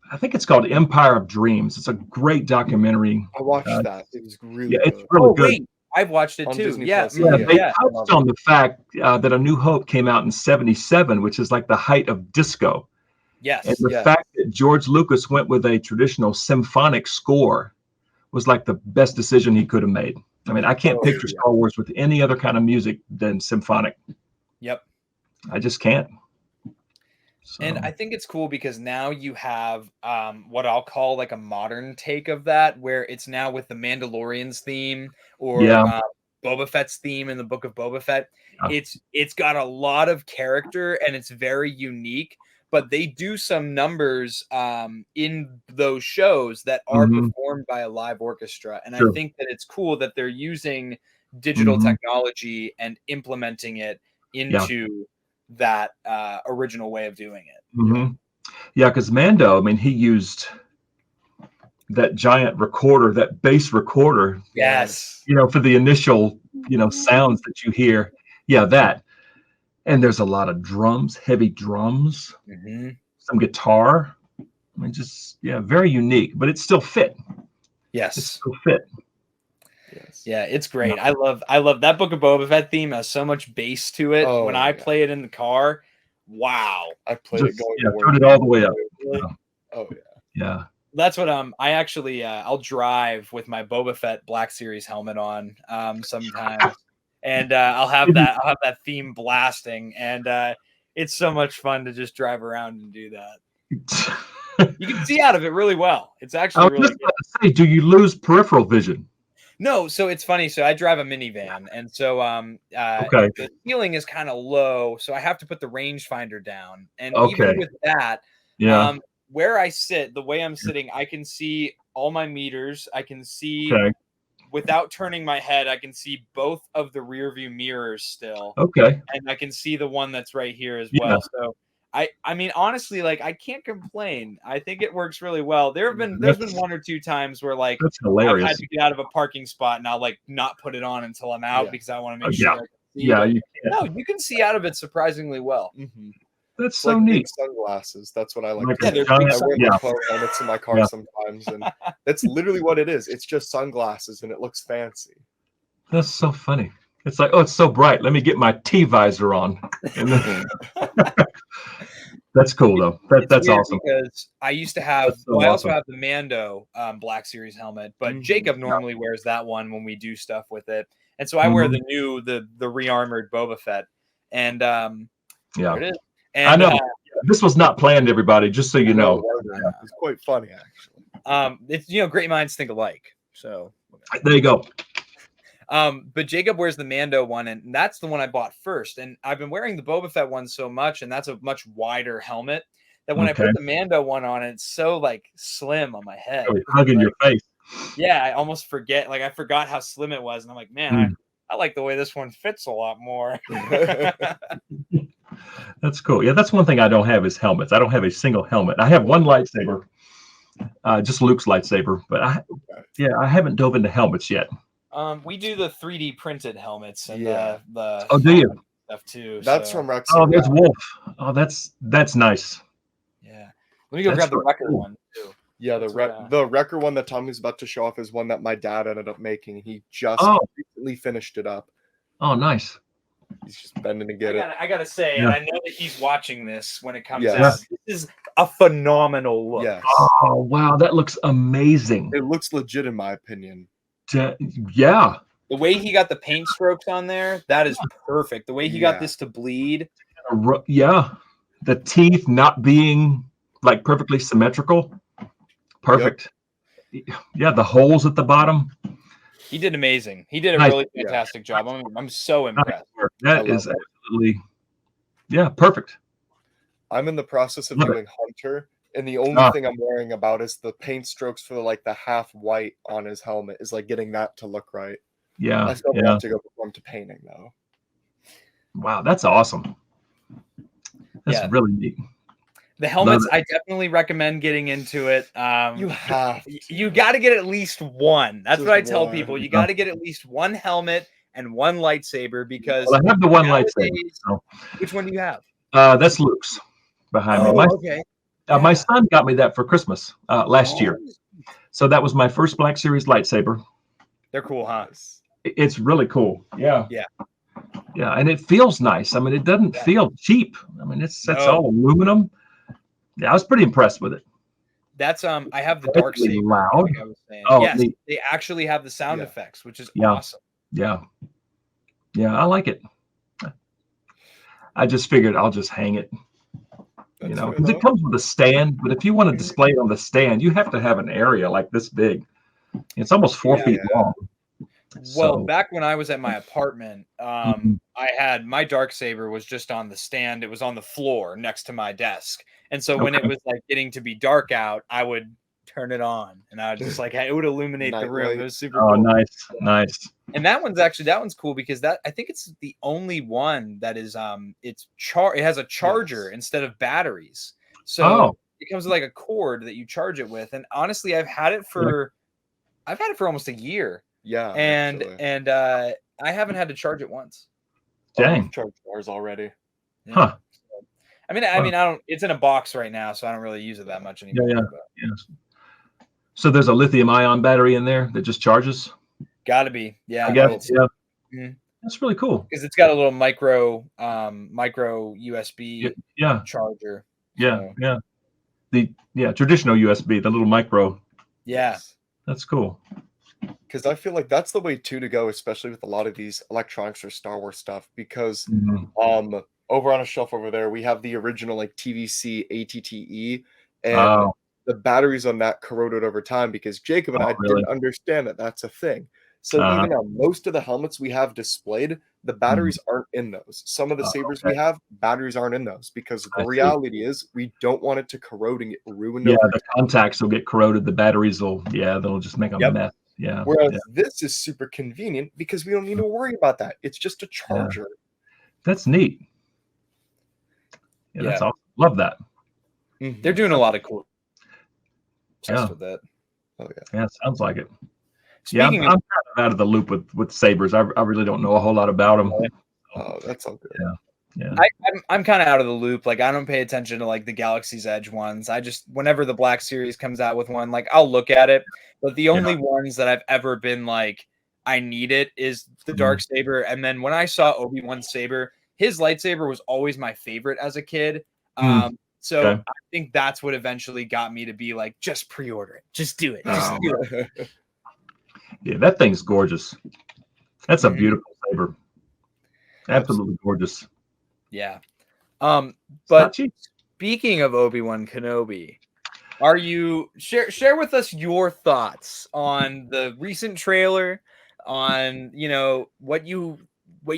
C: I think it's called Empire of Dreams. It's a great documentary.
B: I watched that. It was really good.
C: It's really good. Wait,
A: I've watched it too.
C: They touched on the fact that A New Hope came out in '77, which is like the height of disco.
A: Yes.
C: And the fact that George Lucas went with a traditional symphonic score was like the best decision he could have made. I mean, I can't picture Star Wars with any other kind of music than symphonic.
A: Yep.
C: I just can't. So.
A: And I think it's cool because now you have what I'll call like a modern take of that, where it's now with the Mandalorian's theme or Boba Fett's theme in the Book of Boba Fett. It's got a lot of character and it's very unique, but they do some numbers in those shows that are performed by a live orchestra. And I think that it's cool that they're using digital technology and implementing it into that original way of doing it.
C: Mm-hmm. Yeah, because Mando, I mean, he used that giant recorder, that bass recorder,
A: Yes.
C: for the initial, sounds that you hear. Yeah, that. And there's a lot of drums, heavy drums, some guitar. I mean, just, very unique, but it still fit.
A: Yes.
C: It still fit.
B: Yes.
A: Yeah, it's great. I love that Book of Boba Fett theme has so much bass to it.
B: Oh,
A: when I play it in the car, wow.
B: I played it going to work.
C: Turn it all the way up.
A: Really?
B: Oh yeah.
C: Yeah.
A: That's what I actually I'll drive with my Boba Fett Black Series helmet on sometimes. And I'll have that theme blasting, and it's so much fun to just drive around and do that. You can see out of it really well. It's actually really good.
C: Say, do you lose peripheral vision?
A: No, so it's funny. So I drive a minivan, and so the ceiling is kind of low, so I have to put the rangefinder down. And even with that, where I sit, the way I'm sitting, I can see all my meters. I can see without turning my head, I can see both of the rear view mirrors still.
C: Okay.
A: And I can see the one that's right here as well. So I mean, honestly, like, I can't complain. I think it works really well. There's been one or two times where, like,
C: that's hilarious.
A: I've had to get out of a parking spot and I'll, like, not put it on until I'm out because I want to make sure I can see.
C: Yeah,
A: you can see out of it surprimingly well.
B: Mm-hmm.
C: That's so neat.
B: Sunglasses. That's what I like.
A: I wear
B: helmets in my car sometimes, and that's literally what it is. It's just sunglasses, and it looks fancy.
C: That's so funny. It's like, oh, it's so bright. Let me get my T visor on. And then... That's cool though. That's awesome.
A: Because I used to have. I also have the Mando Black Series helmet, but Jacob normally wears that one when we do stuff with it, and so I wear the re-armored Boba Fett, and there it is. And,
C: I know this was not planned, everybody. Just so you know,
B: it's quite funny actually.
A: It's great minds think alike. So
C: there you go.
A: But Jacob wears the Mando one, and that's the one I bought first. And I've been wearing the Boba Fett one so much, and that's a much wider helmet that when I put the Mando one on, it's so like slim on my head.
C: Really hugging your face.
A: Yeah, I almost forget. Like I forgot how slim it was, and I'm like, man, I like the way this one fits a lot more.
C: That's cool. Yeah, that's one thing I don't have is helmets. I don't have a single helmet. I have one lightsaber, just Luke's lightsaber, but I haven't dove into helmets yet.
A: We do the 3D printed helmets and the
C: do you?
A: Stuff too.
B: That's from Regs.
C: Oh, there's Wolf. Oh, that's nice.
A: Yeah. Let me go grab the Wrecker one too.
B: Yeah, the Wrecker one that Tommy's about to show off is one that my dad ended up making. He just recently finished it up.
C: Oh, nice.
B: He's just bending to get it.
A: I gotta say, and I know that he's watching this when it comes out. This is a phenomenal look.
B: Yes.
C: Oh, wow, that looks amazing.
B: It looks legit in my opinion.
C: Yeah.
A: The way he got the paint strokes on there, that is perfect. The way he got this to bleed.
C: Yeah. The teeth not being like perfectly symmetrical. Perfect. Yep. Yeah, the holes at the bottom.
A: He did amazing. He did a really fantastic job. I'm so impressed.
C: That is absolutely, perfect.
B: I'm in the process of doing Hunter, and the only thing I'm worrying about is the paint strokes for like the half white on his helmet is like getting that to look right.
C: Yeah.
B: I still want to go perform to painting though.
C: Wow, that's awesome. That's really neat.
A: The helmets, I definitely recommend getting into it. You got to get at least one. That's what I tell people. You got to get at least one helmet and one lightsaber because
C: I have the one lightsaber. So.
A: Which one do you have?
C: That's Luke's behind me. My son got me that for Christmas last year. So that was my first Black Series lightsaber.
A: They're cool, huh?
C: It's really cool. Yeah.
A: Yeah.
C: Yeah, and it feels nice. I mean, it doesn't feel cheap. I mean, it's all aluminum. Yeah, I was pretty impressed with it.
A: That's I have the dark saber.
C: Loud.
A: Like I was saying.
C: Oh,
A: yes, they actually have the sound effects, which is awesome.
C: Yeah. Yeah, I like it. I just figured I'll just hang it. Because it comes with a stand, but if you want to display it on the stand, you have to have an area like this big. It's almost 4 feet long.
A: Well, back when I was at my apartment, I had my Darksaber was just on the stand. It was on the floor next to my desk. And so when it was like getting to be dark out, I would turn it on, and I would just like it would illuminate the room.
B: Nightlight.
A: It was super
C: Oh,
A: cool.
C: nice.
A: And that one's cool because I think it's the only one that is it has a charger instead of batteries. So it comes with like a cord that you charge it with. And honestly, I've had it for almost a year.
B: Yeah.
A: And I haven't had to charge it once.
C: Dang.
B: We've charged ours already.
A: Yeah.
C: Huh.
A: I mean, I don't. It's in a box right now, so I don't really use it that much anymore.
C: Yeah. So there's a lithium-ion battery in there that just charges.
A: Gotta be, yeah.
C: I guess, yeah.
A: Mm-hmm.
C: That's really cool
A: because it's got a little micro USB charger.
C: Yeah. The traditional USB, the little micro.
A: Yeah,
C: that's cool.
B: Because I feel like that's the way to go, especially with a lot of these electronics or Star Wars stuff. Because over on a shelf over there, we have the original like TVC ATTE, and the batteries on that corroded over time because Jacob and I didn't understand that that's a thing. So even on most of the helmets we have displayed, the batteries aren't in those. Some of the sabers we have, batteries aren't in those because the reality is we don't want it to corrode and get ruined.
C: Yeah, the contacts will get corroded. The batteries they'll just make a mess. Yeah.
B: Whereas this is super convenient because we don't need to worry about that. It's just a charger.
C: That's neat. Yeah, that's awesome. Love that.
A: They're doing a lot of cool stuff with that.
B: Oh
C: yeah, sounds like it. I'm kind of out of the loop with sabers. I really don't know a whole lot about them.
B: Oh, that's all good.
C: Yeah.
A: I'm kind of out of the loop. Like I don't pay attention to like the Galaxy's Edge ones. I just whenever the Black Series comes out with one, like I'll look at it. But the only ones that I've ever been like I need it is the dark saber. And then when I saw Obi-Wan's saber, his lightsaber was always my favorite as a kid. So I think that's what eventually got me to be like, just pre-order it. Just do it. Just do it.
C: Yeah, that thing's gorgeous. That's a beautiful saber. Absolutely gorgeous.
A: Yeah. But speaking of Obi-Wan Kenobi, are you share with us your thoughts on the recent trailer, on what you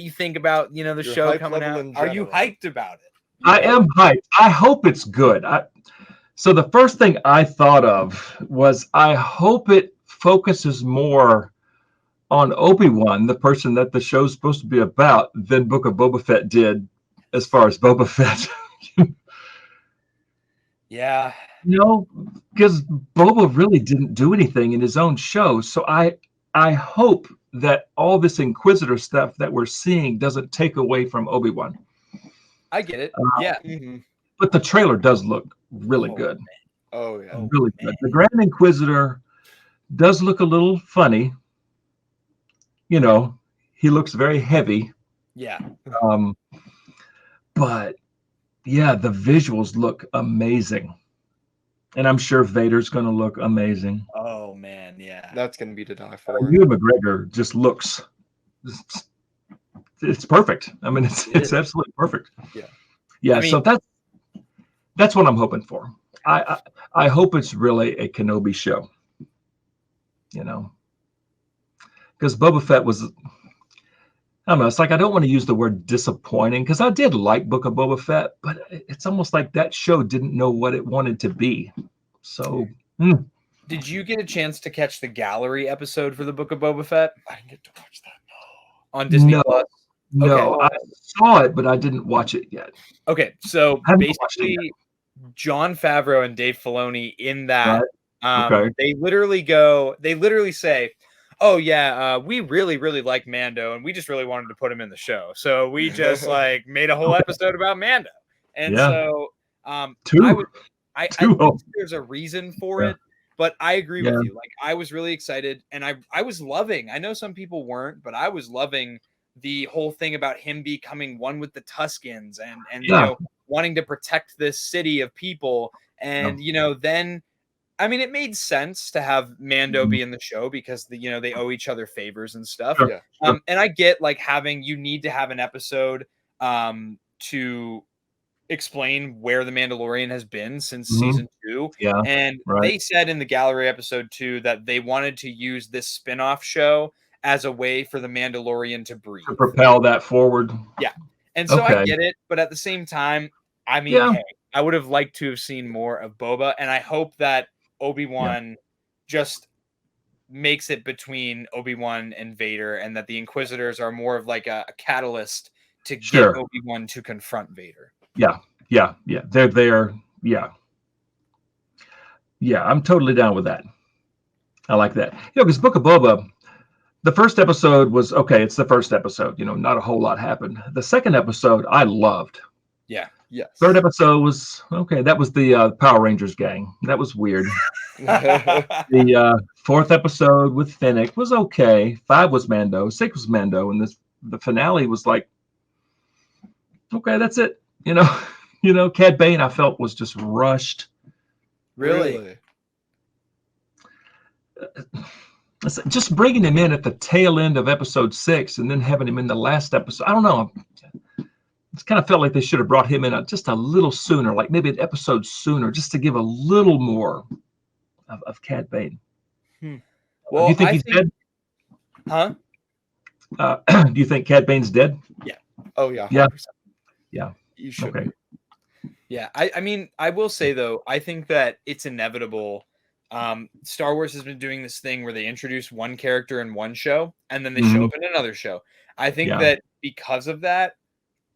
A: think about the show coming out? Are you hyped about it?
C: I am hyped. I hope it's good. So the first thing I thought of was I hope it focuses more on Obi-Wan, the person that the show's supposed to be about, than Book of Boba Fett did as far as Boba Fett.
A: Yeah.
C: Because Boba really didn't do anything in his own show. So I hope that all this Inquisitor stuff that we're seeing doesn't take away from Obi-Wan.
A: I get it.
C: But the trailer does look really good.
B: Man. Oh, yeah.
C: Really good. The Grand Inquisitor does look a little funny. He looks very heavy.
A: Yeah.
C: But yeah, the visuals look amazing. And I'm sure Vader's going to look amazing.
A: Oh, man. Yeah.
B: That's going to be to die for.
C: Ewan McGregor just looks, it's perfect. I mean, it's absolutely perfect. Yeah. So that's what I'm hoping for. I hope it's really a Kenobi show, because Boba Fett was, I don't know. It's like, I don't want to use the word disappointing because I did like Book of Boba Fett, but it's almost like that show didn't know what it wanted to be. So,
A: Did you get a chance to catch the gallery episode for the Book of Boba Fett?
B: I didn't get to watch that. No.
A: On Disney Plus?
C: No, I saw it, but I didn't watch it yet.
A: Okay, so basically, Jon Favreau and Dave Filoni in that, they literally say, oh yeah, we really, really like Mando, and we just really wanted to put him in the show. So we just like made a whole episode about Mando. And so I think there's a reason for it, but I agree with you. Like I was really excited, and I was loving, I know some people weren't, but I was loving the whole thing about him becoming one with the Tuskens and wanting to protect this city of people. And, then, I mean, it made sense to have Mando be in the show because they owe each other favors and stuff.
C: Sure.
A: And I get like you need to have an episode to explain where the Mandalorian has been since season 2.
C: Yeah.
A: And they said in the gallery episode 2 that they wanted to use this spin-off show as a way for the Mandalorian to breathe.
C: To propel that forward.
A: Yeah. And so I get it, but at the same time, I mean, hey, I would have liked to have seen more of Boba, and I hope that Obi-Wan just makes it between Obi-Wan and Vader, and that the Inquisitors are more of like a catalyst to get Obi-Wan to confront Vader.
C: Yeah. They're there. Yeah. I'm totally down with that. I like that. Because Book of Boba, the first episode was okay. It's the first episode. Not a whole lot happened. The second episode I loved.
A: Yeah.
B: Yes.
C: Third episode was okay. That was the Power Rangers gang. That was weird. The fourth episode with Fennec was okay. 5 was Mando. 6 was Mando, and the finale was like, okay, that's it. Cad Bane I felt was just rushed.
A: Really?
C: Just bringing him in at the tail end of episode 6 and then having him in the last episode. I don't know. It's kind of felt like they should have brought him in just a little sooner, like maybe an episode sooner, just to give a little more of Cad Bane.
A: Well,
C: do you think he's dead?
A: Huh?
C: Do you think Cad Bane's dead?
A: Yeah.
B: Oh, yeah.
C: 100%. Yeah.
B: You should.
C: Okay.
A: Yeah. I mean, I will say, though, I think that it's inevitable. Star Wars has been doing this thing where they introduce one character in one show, and then they show up in another show. I think that because of that,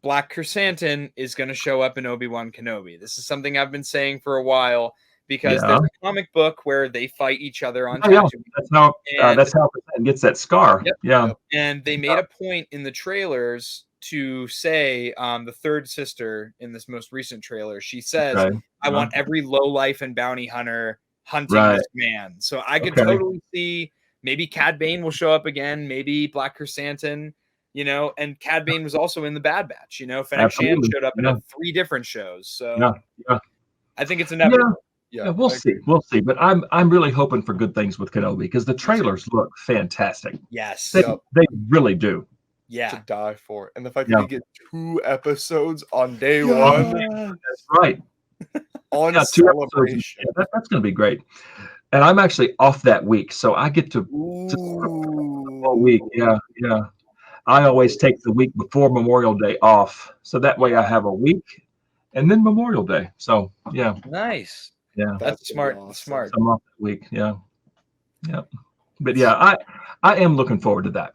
A: Black Chrysanthemum is going to show up in Obi-Wan Kenobi. This is something I've been saying for a while because there's a comic book where they fight each other on Tatooine.
C: That's how Chrysanthemum gets that scar.
A: Yep.
C: Yeah.
A: And they made a point in the trailers to say the third sister in this most recent trailer, she says, I want every lowlife and bounty hunter hunting this man. So I could totally see maybe Cad Bane will show up again, maybe Black Chrysanthemum. And Cad Bane was also in the Bad Batch. Fennec Shand showed up in 3 different shows. So I think it's inevitable.
C: Yeah, we'll see. We'll see. But I'm really hoping for good things with Kenobi because the trailers look fantastic.
A: Yes.
C: They really do.
A: Yeah.
B: To die for. And the fact that we get 2 episodes on day 1.
C: That's right.
B: On
C: 2
B: celebration.
C: That's going to be great. And I'm actually off that week. So I get to all week. Yeah. I always take the week before Memorial Day off. So that way I have a week and then Memorial Day. So, yeah.
A: Nice.
C: Yeah.
A: That's smart. Awesome. Smart.
C: I'm off that week. Yeah. But yeah, I am looking forward to that.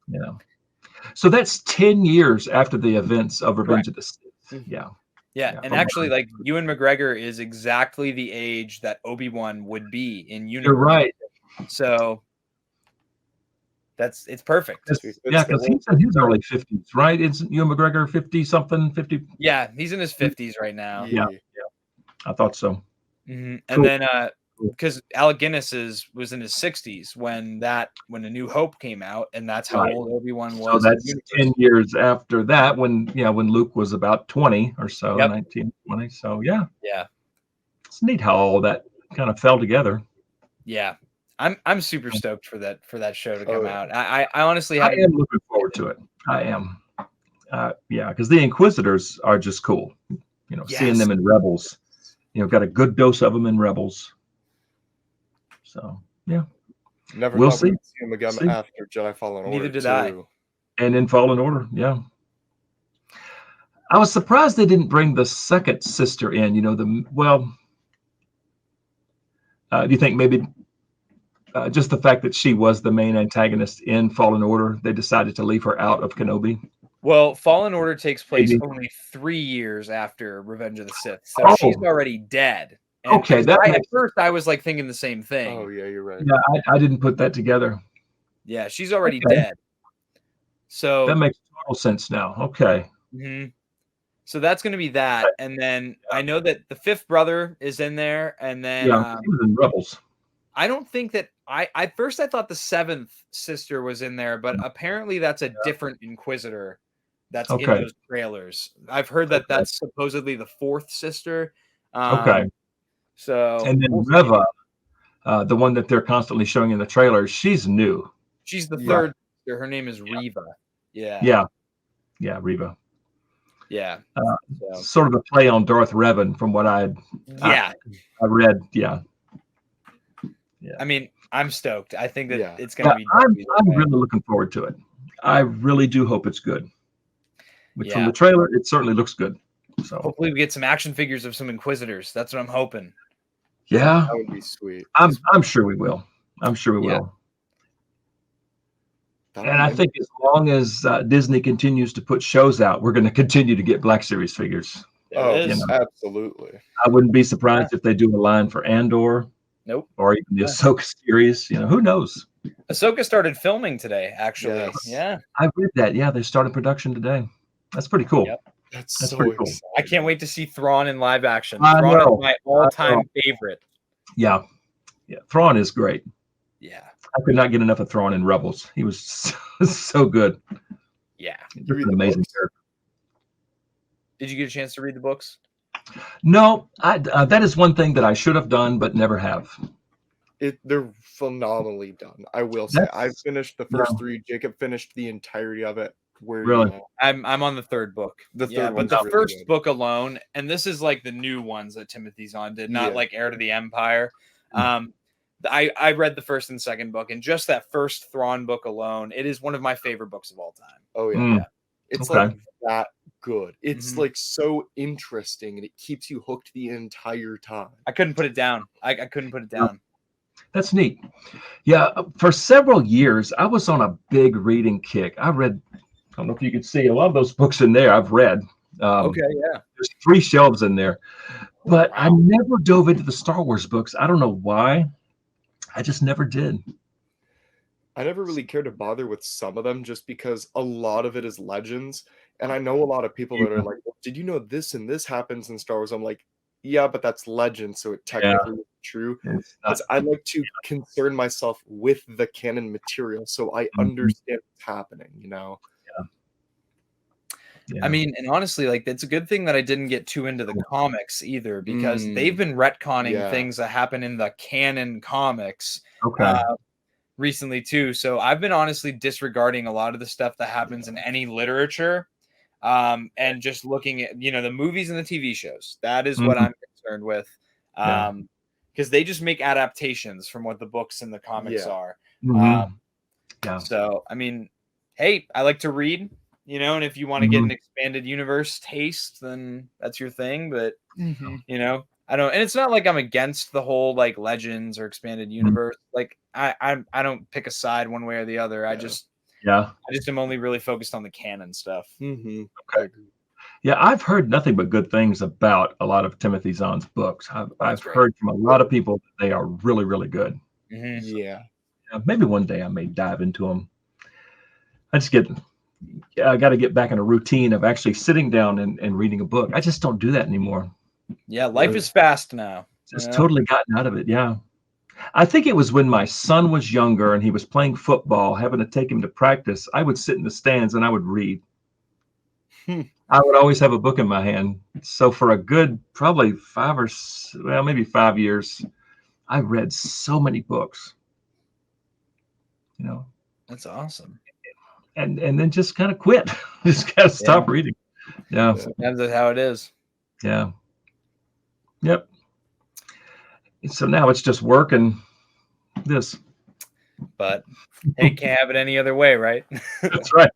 C: Yeah. So that's 10 years after the events of Revenge of the Sith. Yeah.
A: And actually, like, Ewan McGregor is exactly the age that Obi-Wan would be in universe.
C: You're right.
A: So it's perfect.
C: Because he's in his early 50s, right? Isn't Ewan McGregor 50-something, 50?
A: Yeah, he's in his 50s right now.
C: Yeah. I thought so.
A: And then because Alec Guinness was in his 60s when A New Hope came out, and that's how old Obi-Wan was.
C: So that's 10 years after that, when Luke was about 20 or so, 19, 20. So yeah, it's neat how all that kind of fell together.
A: Yeah, I'm super stoked for that show to come out. I honestly
C: I am looking forward to it. I am. Because the Inquisitors are just cool. Seeing them in Rebels. Got a good dose of them in Rebels. So
B: never
C: we'll see
B: him again after Jedi Fallen Order.
A: Neither did I.
C: And in Fallen Order, I was surprised they didn't bring the second sister in. Do you think maybe just the fact that she was the main antagonist in Fallen Order, they decided to leave her out of Kenobi?
A: Well, Fallen Order takes place only 3 years after Revenge of the Sith, so she's already dead. And at first I was like thinking the same thing.
B: Oh yeah, you're right.
C: Yeah, I didn't put that together.
A: Yeah, she's already dead. So
C: that makes total sense now. Okay.
A: So that's going to be that, and then I know that the 5th brother is in there, and then
C: he was in Rebels.
A: I don't think that at first I thought the 7th sister was in there, but apparently that's a different Inquisitor that's in those trailers. I've heard that that's supposedly the 4th sister. So
C: and then Reva, the one that they're constantly showing in the trailers, she's new.
A: She's the 3rd sister. Her name is Reva.
C: Yeah, Reva.
A: Yeah.
C: Sort of a play on Darth Revan from what I read. Yeah.
A: I mean, I'm stoked. I think that it's going to be.
C: I'm really looking forward to it. I really do hope it's good. But from the trailer, it certainly looks good. So
A: hopefully we get some action figures of some Inquisitors. That's what I'm hoping.
C: Yeah,
B: That would be sweet.
C: I'm sure we will. I'm sure we
A: Yeah.
C: will.
B: That'll
C: And
B: be
C: I think as long as Disney continues to put shows out, we're going to continue to get Black Series figures.
A: There
B: Oh,
A: it is.
C: you know.
B: absolutely.
C: I wouldn't be surprised if they do a line for Andor
A: Nope.
C: or even the
A: Yeah.
C: Ahsoka series. Who knows?
A: Ahsoka started filming today, actually.
B: Yes.
A: Yeah.
C: I read that. Yeah, they started production today. That's pretty cool.
A: Yep.
B: That's
C: That's
B: so
C: pretty cool.
B: exciting.
A: I can't wait to see Thrawn in live action.
C: I
A: Thrawn
C: know.
A: is my all-time favorite.
C: Yeah. Thrawn is great.
A: Yeah.
C: I could not get enough of Thrawn in Rebels. He was so good.
A: Yeah.
C: Just
B: read
C: an
B: the
C: amazing
B: books?
C: character.
A: Did you get a chance to read the books?
C: No, that is one thing that I should have done, but never have.
B: They're phenomenally done. I will say.
C: That's-
B: I've finished the first 3. Jacob finished the entirety of it. Where
C: Really?
A: I'm on the third book.
B: The
A: Yeah,
B: third
A: but
B: one's
A: the
B: really
A: first
B: good.
A: book alone, and this is like the new ones that Timothy's on did, not
B: Yeah.
A: like Heir to the Empire. I read the first and second book, and just that first Thrawn book alone, it is one of my favorite books of all time.
B: Oh yeah.
C: Mm.
B: It's
C: Okay.
B: like that good. It's
A: Mhm.
B: like so interesting, and it keeps you hooked the entire time.
A: I couldn't put it down. I couldn't put it down.
C: That's neat. Yeah, for several years, I was on a big reading kick. I read, I don't know if you can see a lot of those books in there. I've read.
A: Okay, yeah.
C: There's 3 shelves in there, but I
A: Wow.
C: never dove into the Star Wars books. I don't know why. I just never did.
B: I never really cared to bother with some of them just because a lot of it is legends. And I know a lot of people that are like, well, did you know this and this happens in Star Wars? I'm like, yeah, but that's legend, so it technically is true.
C: It's not-
B: Because I like to concern myself with the canon material so I understand what's happening,
C: yeah.
A: I mean, and honestly, like it's a good thing that I didn't get too into the comics either, because they've been retconning
B: Yeah.
A: things that happen in the canon comics
C: Okay.
A: recently too. So I've been honestly disregarding a lot of the stuff that happens in any literature, and just looking at the movies and the TV shows. That is what I'm concerned with,
C: Yeah.
A: because they just make adaptations from what the books and the comics
B: Yeah.
A: are.
C: Mhm. Yeah.
A: So I mean, hey, I like to read. And if you want to get an expanded universe taste, then that's your thing. But I don't, and it's not like I'm against the whole like legends or expanded universe. Like I don't pick a side one way or the other. I just am only really focused on the canon stuff.
C: Okay. Yeah, I've heard nothing but good things about a lot of Timothy Zahn's books. I've
A: great.
C: heard from a lot of people that they are really, really good.
B: Yeah.
C: Maybe one day I may dive into them. I got to get back in a routine of actually sitting down and reading a book. I just don't do that anymore.
A: Yeah, life is fast now.
C: Just totally gotten out of it. Yeah. I think it was when my son was younger and he was playing football, having to take him to practice. I would sit in the stands and I would read. I would always have a book in my hand. So for a good probably 5 years, I read so many books.
A: That's awesome.
C: And then just kind of quit. Just kind of stop reading. Yeah.
A: Sometimes that's how it is.
C: Yeah. Yep. So now it's just work and this.
A: But hey, can't have it any other way, right?
C: That's right.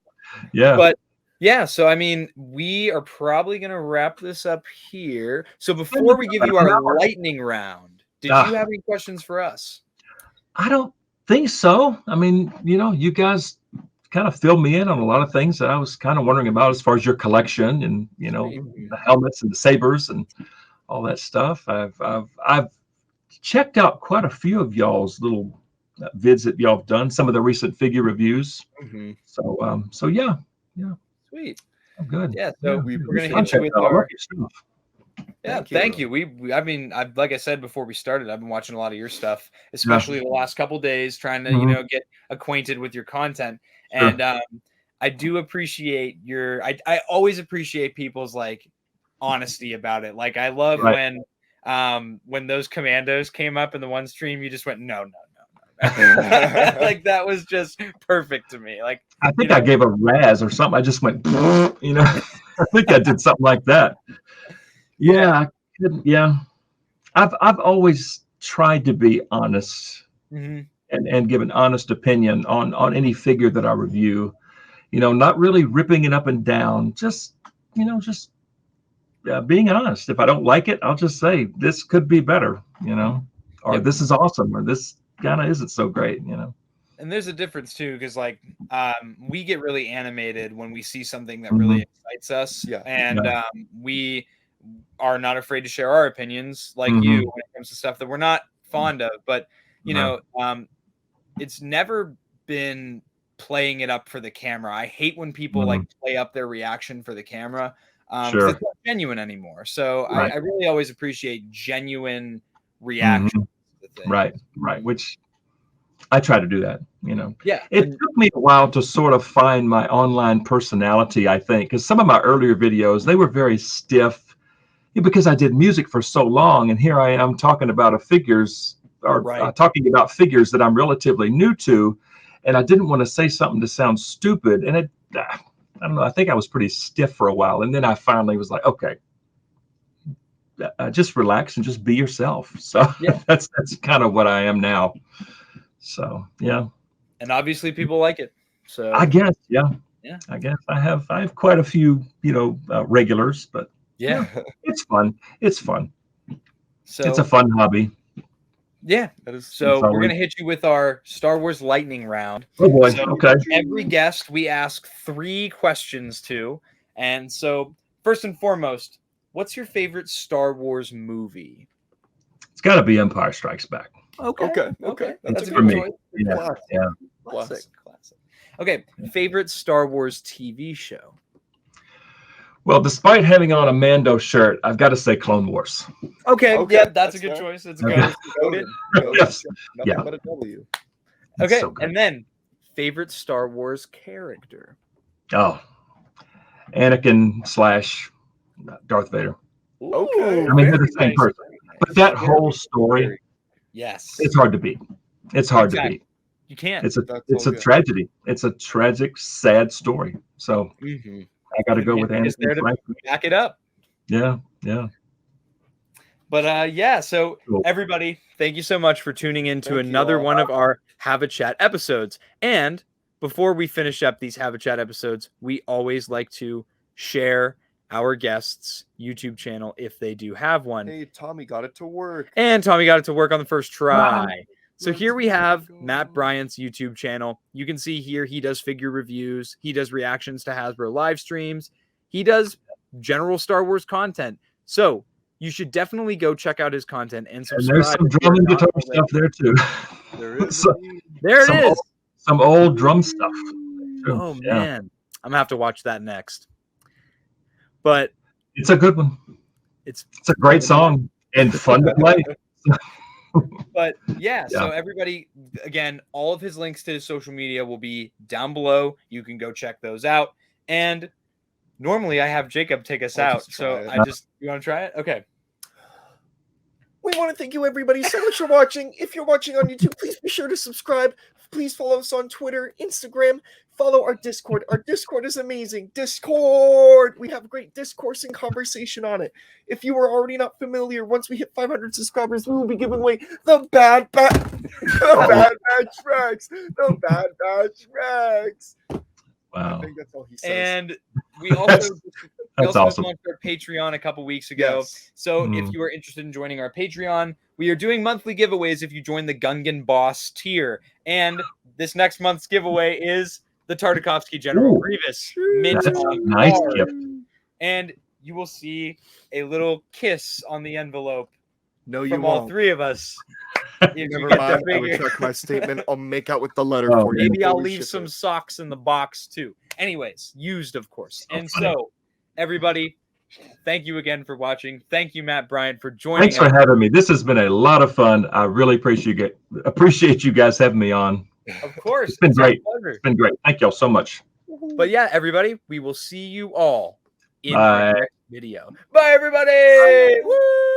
C: Yeah.
A: But yeah, so I mean, we are probably going to wrap this up here. So before we give you our lightning round, did you have any questions for us?
C: I don't think so. I mean, you guys kind of filled me in on a lot of things that I was kind of wondering about as far as your collection and, the helmets and the sabers and all that stuff. I've checked out quite a few of y'all's little vids that y'all have done, some of the recent figure reviews. So yeah.
A: Sweet.
C: I'm good.
A: Yeah, so we're going to
C: I'll
A: hit you
C: check
A: with
C: out all
A: our...
C: of your stuff.
A: Yeah, thank you. I mean, like I said before we started, I've been watching a lot of your stuff, especially the last couple days, trying to get acquainted with your content.
C: Sure.
A: And I do appreciate I always appreciate people's like honesty about it. Like I love when those commandos came up in the one stream, you just went no. Like that was just perfect to me. Like
C: I think I gave a razz or something. I just went, I think I did something like that. Yeah, I've always tried to be honest and give an honest opinion on any figure that I review. Not really ripping it up and down. Just being honest. If I don't like it, I'll just say this could be better. you know, or
A: Yep.
C: this is awesome, or this kind of isn't so great, you know.
A: And there's a difference too, because like we get really animated when we see something that really excites us,
B: Yeah.
A: and we are not afraid to share our opinions, like you, when it comes to stuff that we're not fond of. But you know, it's never been playing it up for the camera. I hate when people like play up their reaction for the camera, because it's not genuine anymore. So I really always appreciate genuine reaction.
C: Right. Which I try to do that, you know.
A: Yeah.
C: It took me a while to sort of find my online personality, I think, because some of my earlier videos, they were very stiff, because I did music for so long, and here I am talking about figures, or talking about figures that I'm relatively new to, and I didn't want to say something to sound stupid, and I don't know, I think I was pretty stiff for a while, and then I finally was like, okay, just relax and just be yourself. So that's kind of what I am now. So yeah,
A: and obviously people like it. So
C: I guess I guess I have quite a few, you know, regulars, but it's fun. So it's a fun hobby.
A: Yeah, so we're gonna hit you with our Star Wars lightning round.
C: Oh boy!
A: So
C: okay.
A: Every guest we ask 3 questions to, and so first and foremost, what's your favorite Star Wars movie?
C: It's got to be Empire Strikes Back.
A: Okay. That's a
C: for
A: good
C: me.
A: choice.
C: Yeah.
A: Classic. Okay, favorite Star Wars TV show.
C: Well, despite having on a Mando shirt, I've got to say Clone Wars.
A: Okay. Yeah, that's a good choice. It's good.
C: Yes.
B: Nothing but a W.
A: Okay, and then favorite Star Wars character.
C: Oh, Anakin / Darth Vader.
B: Okay.
C: I mean, they're the same person, but that whole story, it's hard to beat. It's hard to beat.
A: You can't.
C: It's a tragedy. It's a tragic, sad story. So I got to go with Anakin.
A: There to back it up.
C: Yeah.
A: But so everybody, thank you so much for tuning in to another one of our Have a Chat episodes. And before we finish up these Have a Chat episodes, we always like to share our guests' YouTube channel if they do have one.
B: Hey, Tommy got it to work.
A: And Tommy got it to work on the first try.
C: Wow.
A: So here we have Matt Bryant's YouTube channel. You can see here he does figure reviews. He does reactions to Hasbro live streams. He does general Star Wars content. So you should definitely go check out his content and subscribe.
C: And there's some drum and guitar stuff there too.
B: There is.
A: There it is.
C: Some old drum stuff.
A: Oh man, I'm gonna have to watch that next. But
C: it's a good one. It's a great song and fun to play.
A: But so everybody, again, all of his links to his social media will be down below. You can go check those out. And normally I have Jacob take us out. So you want to try it? Okay.
B: We want to thank you, everybody, so much for watching. If you're watching on YouTube, please be sure to subscribe. Please follow us on Twitter, Instagram. Follow our Discord. Our Discord is amazing. Discord! We have great discourse and conversation on it. If you are already not familiar, once we hit 500 subscribers, we will be giving away the Bad Batch Regs. The Bad Batch Regs.
C: Wow.
B: I think that's all he says.
A: And we also
C: awesome.
A: launched our Patreon a couple weeks ago. So if you are interested in joining our Patreon, we are doing monthly giveaways if you join the Gungan Boss tier. And this next month's giveaway is the Tartakovsky General Grievous.
C: That's a nice gift.
A: And you will see a little kiss on the envelope
B: from
A: all 3 of us.
B: Never mind. I retract my statement. I'll make out with the letter for you.
A: Maybe I'll leave some socks in the box too. Anyways, used, of course. And so, everybody, thank you again for watching. Thank you, Matt Bryant, for joining us.
C: Thanks for having me. This has been a lot of fun. I really appreciate you guys having me on.
A: Of course.
C: It's been great. It's been great. Thank y'all so much.
A: But yeah, everybody, we will see you all in the next video. Bye, everybody. Bye. Woo!